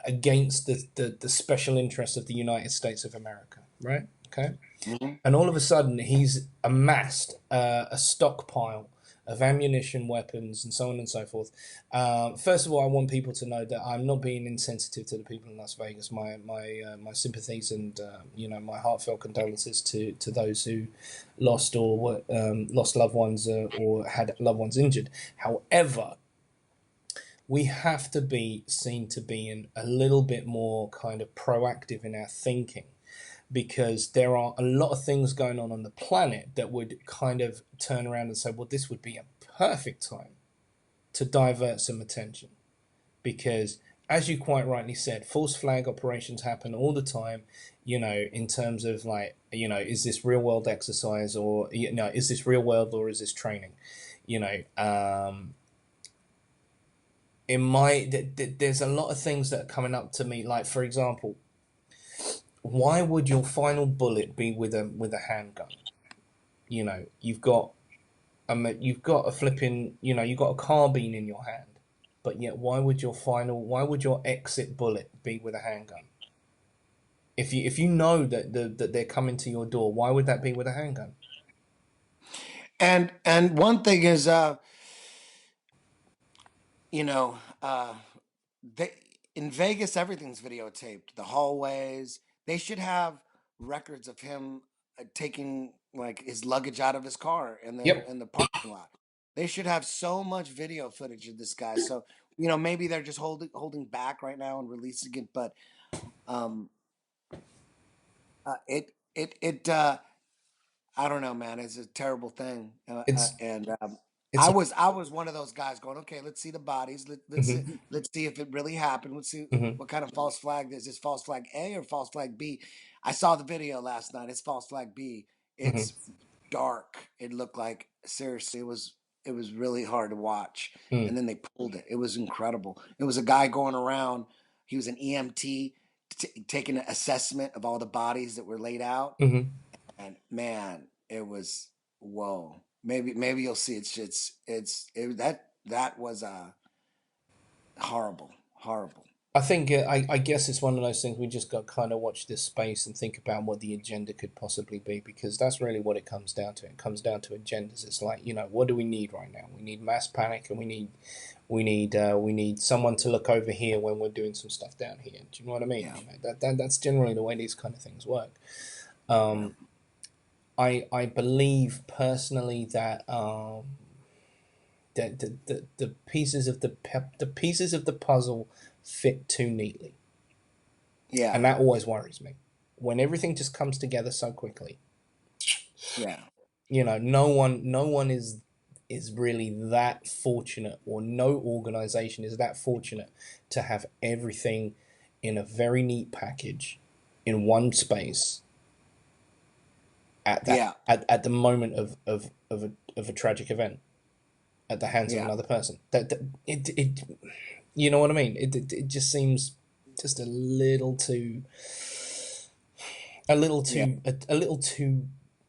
against the special interests of the United States of America, right? Okay. And all of a sudden, he's amassed a stockpile of ammunition, weapons, and so on and so forth. First of all, I want people to know that I'm not being insensitive to the people in Las Vegas. My sympathies and my heartfelt condolences to those who lost or lost loved ones or had loved ones injured. However, we have to be seen to be a little bit more kind of proactive in our thinking, because there are a lot of things going on the planet that would kind of turn around and say, well, this would be a perfect time to divert some attention. Because, as you quite rightly said, false flag operations happen all the time, in terms of is this real world exercise, or, is this real world or is this training? There's a lot of things that are coming up to me, like, for example, why would your final bullet be with a handgun? You've got a flipping, you've got a carbine in your hand, but yet why would your exit bullet be with a handgun? If you know that they're coming to your door, why would that be with a handgun? And one thing is, in Vegas, everything's videotaped. The hallways. They should have records of him taking his luggage out of his car in the parking lot. They should have so much video footage of this guy. So maybe they're just holding back right now and releasing it. But I don't know, man. It's a terrible thing. It's I was one of those guys going, okay, let's see the bodies. Let's see if it really happened. Let's see what kind of false flag is this, false flag A or false flag B. I saw the video last night. It's false flag B. It's dark. It looked like, seriously, it was really hard to watch. And then they pulled it. It was incredible. It was a guy going around. He was an EMT taking an assessment of all the bodies that were laid out. And man, it was, whoa. Maybe you'll see. That was horrible. I think I guess it's one of those things we just got to kind of watch this space and think about what the agenda could possibly be, because that's really what it comes down to. It comes down to agendas. It's like, what do we need right now? We need mass panic, and we need someone to look over here when we're doing some stuff down here. Do you know what I mean? Yeah. That's generally the way these kind of things work. I believe personally that the pieces of the puzzle fit too neatly. Yeah. And that always worries me. When everything just comes together so quickly. Yeah. No one is really that fortunate, or no organization is that fortunate to have everything in a very neat package in one space at that at the moment of a tragic event at the hands of another person. That it you know what I mean? It just seems just a little too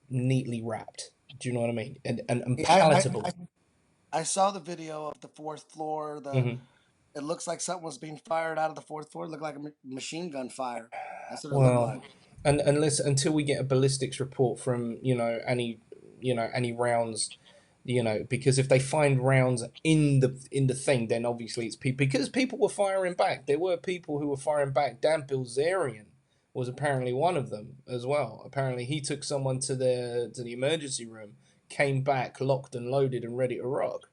neatly wrapped. Do you know what I mean? And palatable. I saw the video of the fourth floor. It looks like something was being fired out of the fourth floor. It looked like a machine gun fire. That's what it looked like. And until we get a ballistics report from any rounds, because if they find rounds in the thing, then obviously it's people, because people were firing back. There were people who were firing back. Dan Bilzerian was apparently one of them as well. Apparently he took someone to the emergency room, came back locked and loaded and ready to rock.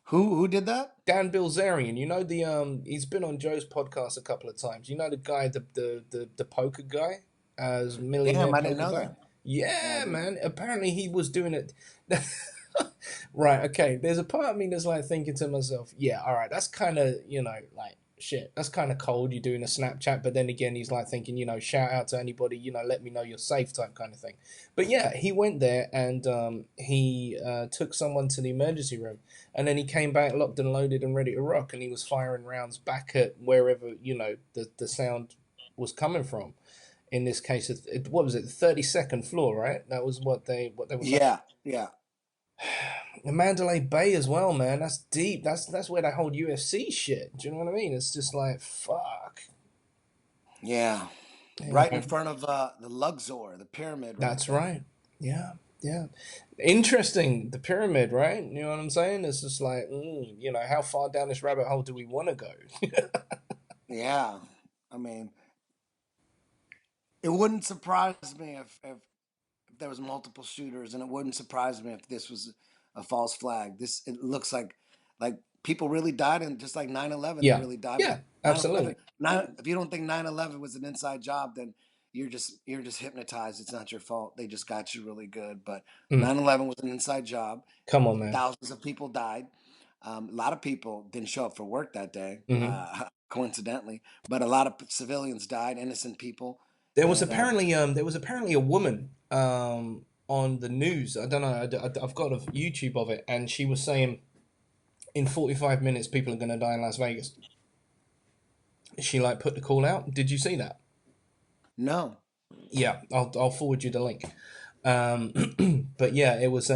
Who did that? Dan Bilzerian. He's been on Joe's podcast a couple of times. You know the guy, the poker guy, as millionaire. Damn, I didn't know that. Yeah, man. Apparently he was doing it. Right. Okay. There's a part of me that's like thinking to myself, yeah, all right, that's kind of like shit. That's kind of cold. You're doing a Snapchat, but then again, he's like thinking, shout out to anybody, let me know you're safe type kind of thing. But yeah, he went there and he took someone to the emergency room, and then he came back locked and loaded and ready to rock, and he was firing rounds back at wherever the sound was coming from. In this case, what was it? The 32nd floor, right? That was what they were. Yeah. And Mandalay Bay as well, man. That's deep. That's where they hold UFC shit. Do you know what I mean? It's just like, fuck. Yeah. Right in front of the Luxor, the pyramid. That's right. Yeah. Interesting. The pyramid, right? You know what I'm saying? It's just like, how far down this rabbit hole do we want to go? Yeah. I mean, it wouldn't surprise me if there was multiple shooters, and it wouldn't surprise me if this was a false flag. It looks like people really died, and just like 9/11, yeah. they really died. Yeah, absolutely. If you don't think 9/11 was an inside job, then you're just hypnotized. It's not your fault. They just got you really good. But 9/11 was an inside job. Come on, man. Thousands of people died. A lot of people didn't show up for work that day, coincidentally. But a lot of civilians died, innocent people. There was apparently a woman on the news. I don't know. I've got a YouTube of it, and she was saying, in 45 minutes, people are going to die in Las Vegas. She put the call out. Did you see that? No. Yeah, I'll forward you the link. But yeah, it was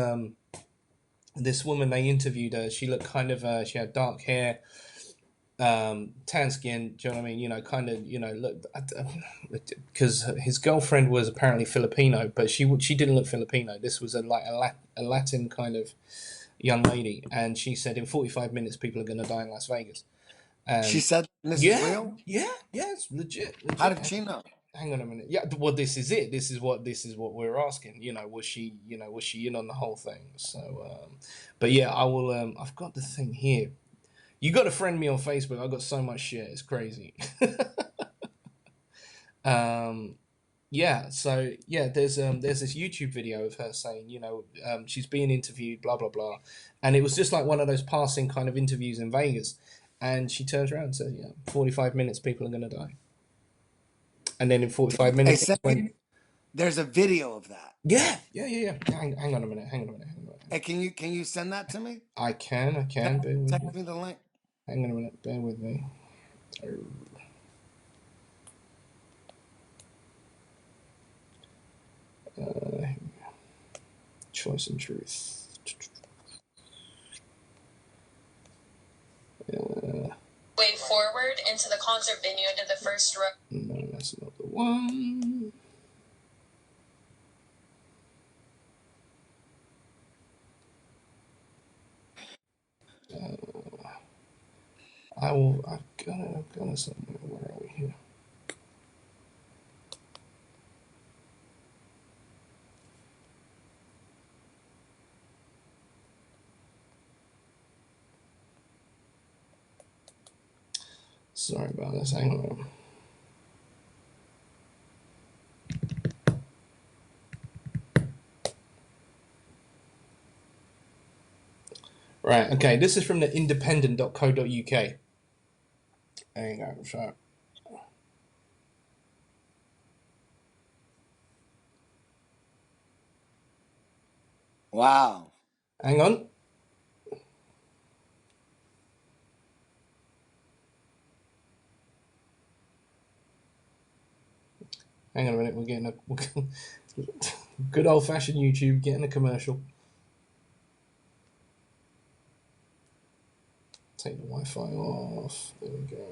this woman. They interviewed her. She looked kind of. She had dark hair. Tan skin, do you know what I mean? Kind of, look, because his girlfriend was apparently Filipino, but she didn't look Filipino. This was a Latin kind of young lady, and she said in 45 minutes people are going to die in Las Vegas. She said this is real? Yeah, it's legit. How did she know? Hang on a minute. Yeah, well, this is it. This is what we're asking. Was she in on the whole thing? So, but yeah, I will. I've got the thing here. You got to friend me on Facebook. I've got so much shit. It's crazy. Yeah, so yeah, there's this YouTube video of her saying, she's being interviewed, blah blah blah, and it was just like one of those passing kind of interviews in Vegas, and she turns around and says, "Yeah, 45 minutes, people are gonna die," and then in 45 They minutes, say when there's a video of that. yeah. Hang on a minute, hang on a minute, hang on a minute. Hey, can you send that to me? I can, bear with Text me. me the link. Hang on a minute, bear with me. Choice and truth. Way forward into the concert venue into the first row. No, that's not the one. I've got it somewhere. Where are we here? Sorry about this. Hang on. Right, okay, this is from the independent.co.uk. Hang on, sorry. Wow. Hang on. Hang on a minute, we're getting a good old-fashioned YouTube, getting a commercial. Take the Wi-Fi off. There we go.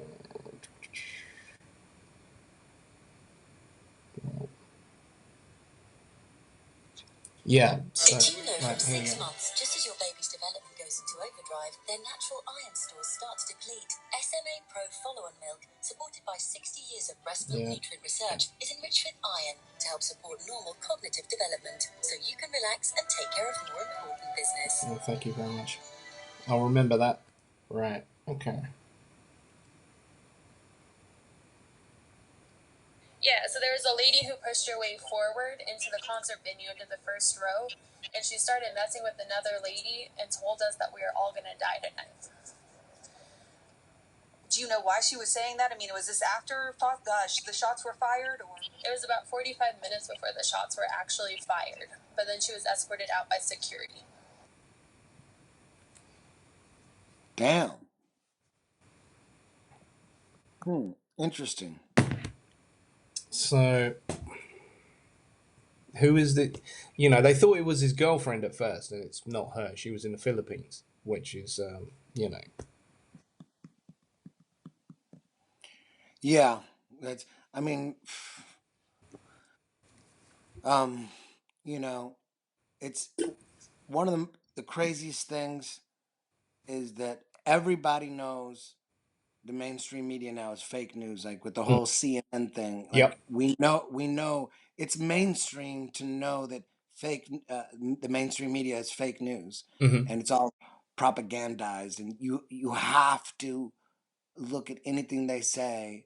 Yeah. So, Did you know right, from 6 months, just as your baby's development goes into overdrive, their natural iron stores start to deplete? SMA Pro Follow-On Milk, supported by 60 years of breast milk nutrient research, is enriched with iron to help support normal cognitive development, so you can relax and take care of more important business. Oh, thank you very much. I'll remember that. Right. Okay. Yeah, so there was a lady who pushed her way forward into the concert venue into the first row, and she started messing with another lady and told us that we are all going to die tonight. Do you know why she was saying that? I mean, was this after the shots were fired? Or it was about 45 minutes before the shots were actually fired, but then she was escorted out by security. Damn. Interesting. So, who is the? They thought it was his girlfriend at first, and it's not her. She was in the Philippines, which is, Yeah, that's. I mean, it's one of the craziest things is that everybody knows the mainstream media now is fake news. Like with the whole CNN thing, like Yep. we know it's mainstream to know that the mainstream media is fake news, and it's all propagandized, and you have to look at anything they say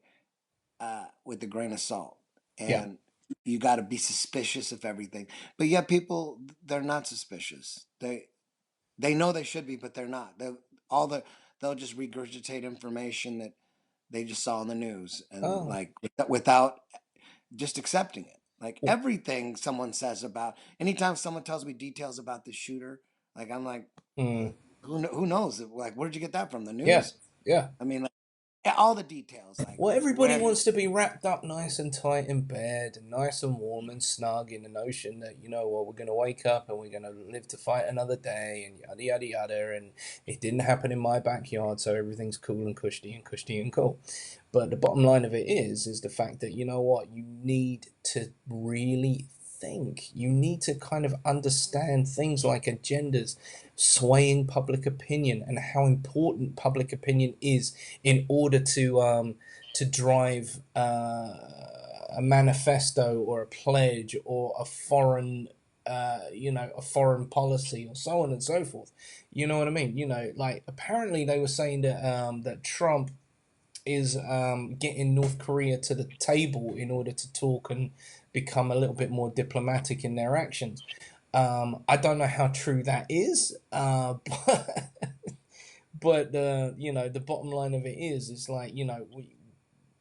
with a grain of salt, Yeah. and you got to be suspicious of everything. But yeah, people, they're not suspicious. They know they should be, but they're not. They'll just regurgitate information that they just saw on the news, and like without just accepting it. Like everything someone says about, anytime someone tells me details about the shooter, like I'm like, who knows? Like, where'd you get that from? The Yeah. news? Yeah. I mean, like all the details. Like, Well, everybody where? wants to be wrapped up nice and tight in bed, and nice and warm and snug in the notion that, we're going to wake up and we're going to live to fight another day, and yada, yada, yada, and it didn't happen in my backyard, so everything's cool and cushy and cool. But the bottom line of it is the fact that, you need to really think. You need to kind of understand things like agendas, swaying public opinion, and how important public opinion is in order to drive a manifesto or a pledge or a foreign a foreign policy or so on and so forth. You know what I mean? Like apparently they were saying that Trump is getting North Korea to the table in order to talk and become a little bit more diplomatic in their actions. I don't know how true that is, but the bottom line of it is, it's like,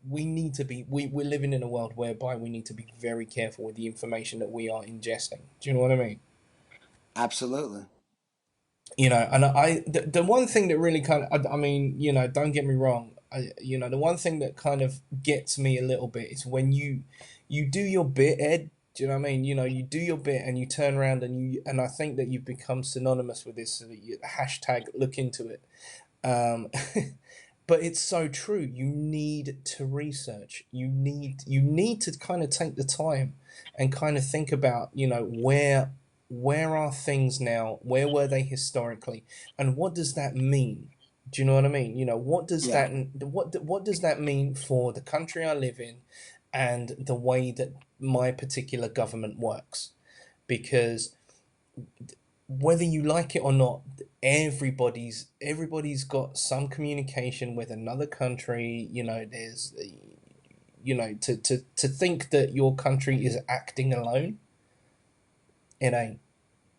we need to be we're living in a world whereby we need to be very careful with the information that we are ingesting. Do you know what I mean? Absolutely. And the one thing that really kind of, I mean, don't get me wrong, the one thing that kind of gets me a little bit is when you do your bit, Ed. Do you know what I mean? You do your bit and you turn around and I think that you've become synonymous with this hashtag look into it. But it's so true. You need to research. You need to kind of take the time and kind of think about, where are things now? Where were they historically? And what does that mean? Do you know what I mean? What does Yeah. what does that mean for the country I live in and the way that my particular government works? Because whether you like it or not, everybody's got some communication with another country. There's to think that your country is acting alone, it ain't.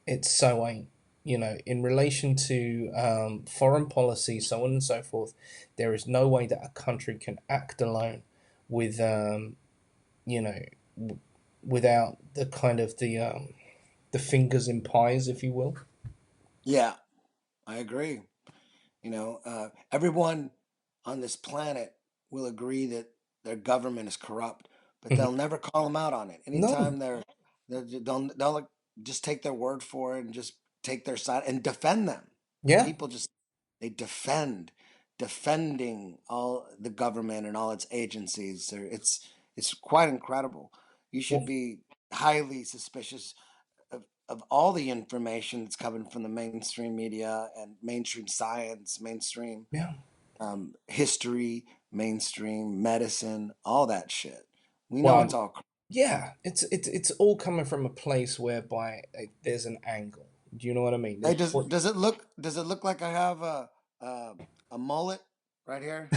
It so ain't. In relation to foreign policy, so on and so forth, there is no way that a country can act alone with without the kind of the fingers in pies, if you will. Yeah, I agree. Everyone on this planet will agree that their government is corrupt, but they'll never call them out on it. No. Anytime they'll like, just take their word for it and just take their side and defend them. Yeah. People just they defending all the government and all its agencies. It's quite incredible. You should Well, be highly suspicious of all the information that's coming from the mainstream media and mainstream science, mainstream yeah. history, mainstream medicine, all that shit. We know it's Well, all. yeah. It's all coming from a place whereby there's an angle. Do you know what I mean? Hey, There's does it look like I have a mullet right here?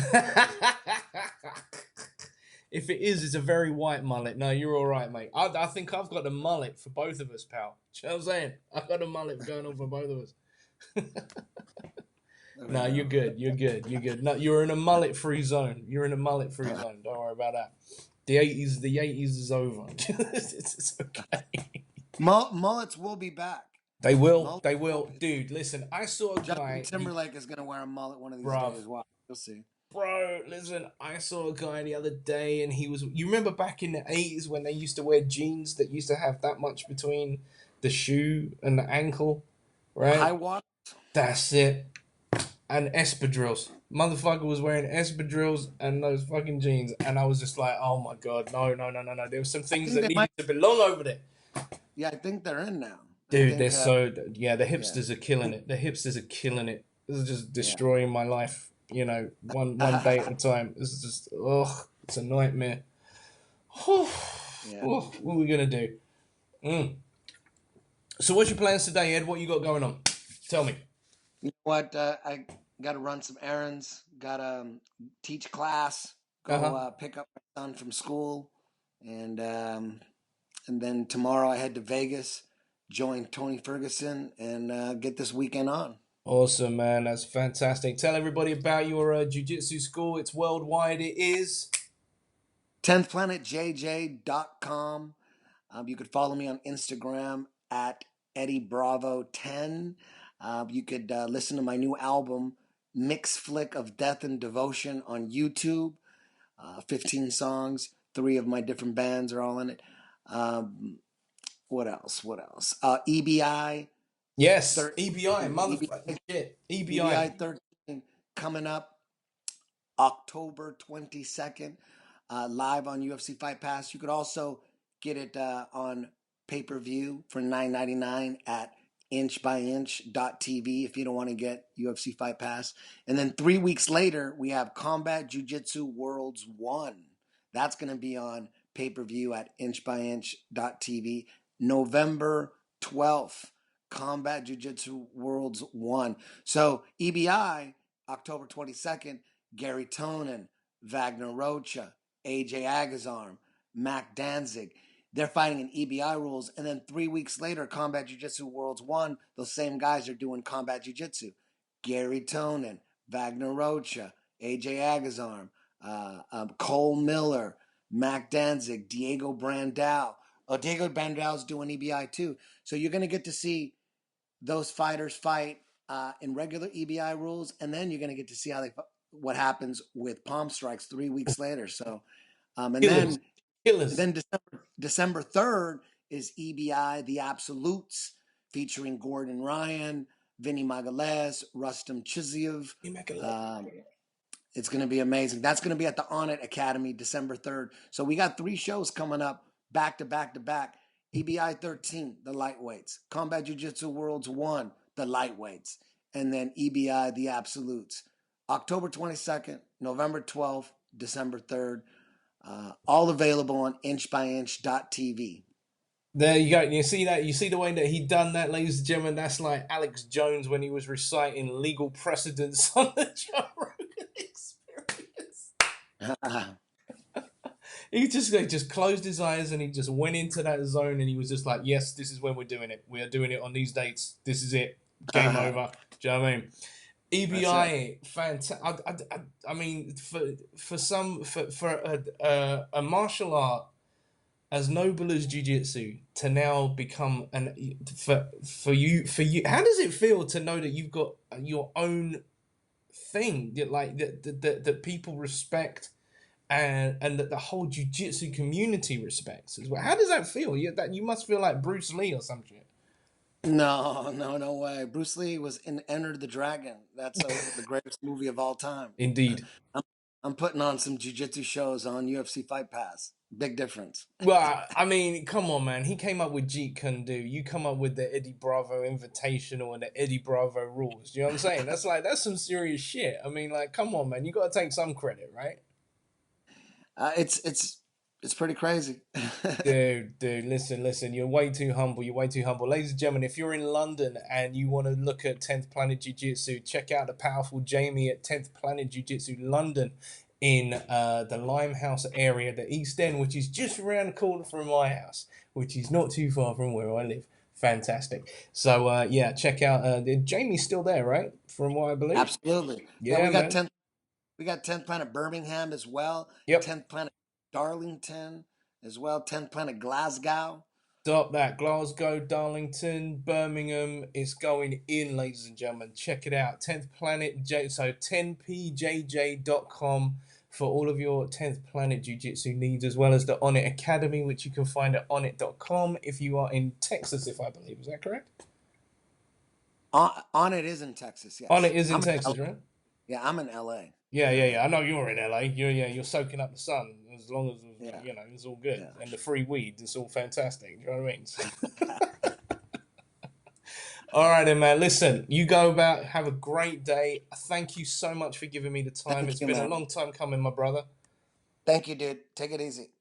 If it is, it's a very white mullet. No, you're all right, mate. I think I've got a mullet for both of us, pal. Do you know what I'm saying? I've got a mullet going on for both of us. No, you're good. You're good. You're good. No, you're in a mullet-free zone. You're in a mullet-free zone. Don't worry about that. The 80s is over. It's okay. Mullets will be back. They will. Mullets They will. Dude, listen, I saw a Justin guy. Timberlake is gonna wear a mullet one of these Bruv, days. Wow, you'll see. bro, listen, I saw a guy the other day and you remember back in the 80s when they used to wear jeans that used to have that much between the shoe and the ankle, right? High water. That's it. And espadrilles. Motherfucker was wearing espadrilles and those fucking jeans. And I was just like, oh my God, no. There were some things that needed to belong over there. Yeah, I think they're in now. Dude, they're the hipsters are killing it. The hipsters are killing it. This is just destroying my life, one day at a time. This is just, it's a nightmare. What are we going to do? So what's your plans today, Ed? What you got going on? Tell me. You know what? I got to run some errands. Got to teach class. Go pick up my son from school, and then tomorrow I head to Vegas, join Tony Ferguson, and get this weekend on. Awesome, man. That's fantastic. Tell everybody about your jiu-jitsu school. It's worldwide. It is 10thplanetjj.com. You could follow me on Instagram at EddieBravo10. You could listen to my new album, Mix Flick of Death and Devotion, on YouTube. 15 songs. 3 of my different bands are all in it. What else? EBI. Yes, EBI, motherfucking shit. EBI 13 coming up October 22nd, live on UFC Fight Pass. You could also get it on pay-per-view for $9.99 at inchbyinch.tv if you don't want to get UFC Fight Pass. And then 3 weeks later, we have Combat Jiu Jitsu Worlds 1. That's going to be on pay-per-view at inchbyinch.tv November 12th. Combat Jiu Jitsu Worlds 1. So EBI, October 22nd, Gary Tonin, Wagner Rocha, AJ Agazarm, Mac Danzig. they're fighting in EBI rules, and then 3 weeks later, Combat Jiu-Jitsu Worlds 1, those same guys are doing Combat Jiu-Jitsu. Gary Tonin, Wagner Rocha, AJ Agazarm, Cole Miller, Mac Danzig, Diego Brandao. Oh, Diego Brandau's doing EBI too. So you're going to get to see those fighters fight in regular EBI rules, and then you're going to get to see what happens with palm strikes 3 weeks later. So, and then December 3rd is EBI The Absolutes, featuring Gordon Ryan, Vinny Magalhaes, Rustam Chiziev. It's going to be amazing. That's going to be at the On It Academy December 3rd. So we got 3 shows coming up back to back to back. EBI 13, the lightweights. Combat Jiu-Jitsu Worlds 1, the lightweights. And then EBI The Absolutes. October 22nd, November 12th, December 3rd. All available on inchbyinch.tv. There you go. You see that? You see the way that he done that, ladies and gentlemen? That's like Alex Jones when he was reciting legal precedents on the Joe Rogan Experience. He just closed his eyes and he just went into that zone and he was just like, yes, this is when we're doing it. We are doing it on these dates. This is it. Game over. Do you know what I mean? EBI, fantastic. I mean, for a martial art as noble as jiu-jitsu to now become for you. How does it feel to know that you've got your own thing that people respect and that the whole jiu-jitsu community respects as well? How does that feel? You must feel like Bruce Lee or some shit. No way. Bruce Lee was in Enter the Dragon. That's the greatest movie of all time. Indeed. I'm putting on some jiu-jitsu shows on UFC Fight Pass. Big difference. Well, I mean, come on, man. He came up with Jeet Kune Do. You come up with the Eddie Bravo Invitational and the Eddie Bravo rules. You know what I'm saying? That's some serious shit. I mean, like, come on, man. You got to take some credit, right? It's pretty crazy. Dude, listen. You're way too humble. Ladies and gentlemen, if you're in London and you want to look at 10th Planet Jiu-Jitsu, check out the powerful Jamie at 10th Planet Jiu-Jitsu London in the Limehouse area, the East End, which is just around the corner from my house, which is not too far from where I live. Fantastic. So, yeah, check out... Jamie's still there, right? From what I believe? Absolutely. Yeah, we got 10th Planet Birmingham as well. Yep. 10th Planet Darlington as well. 10th Planet Glasgow. Stop that. Glasgow, Darlington, Birmingham is going in, ladies and gentlemen. Check it out. 10th Planet so 10pjj.com for all of your 10th Planet Jiu-Jitsu needs, as well as the On It Academy, which you can find at onit.com if you are in Texas, if I believe. Is that correct? On It is in Texas, yes. On It is in Texas, right? Yeah, I'm in LA. Yeah. I know you're in LA. You're soaking up the sun as long as it's all good. Yeah. And the free weed, it's all fantastic. You know what I mean? All right, then, man. Listen, you go about. Have a great day. Thank you so much for giving me the time. It's been a long time coming, my brother. Thank you, dude. Take it easy.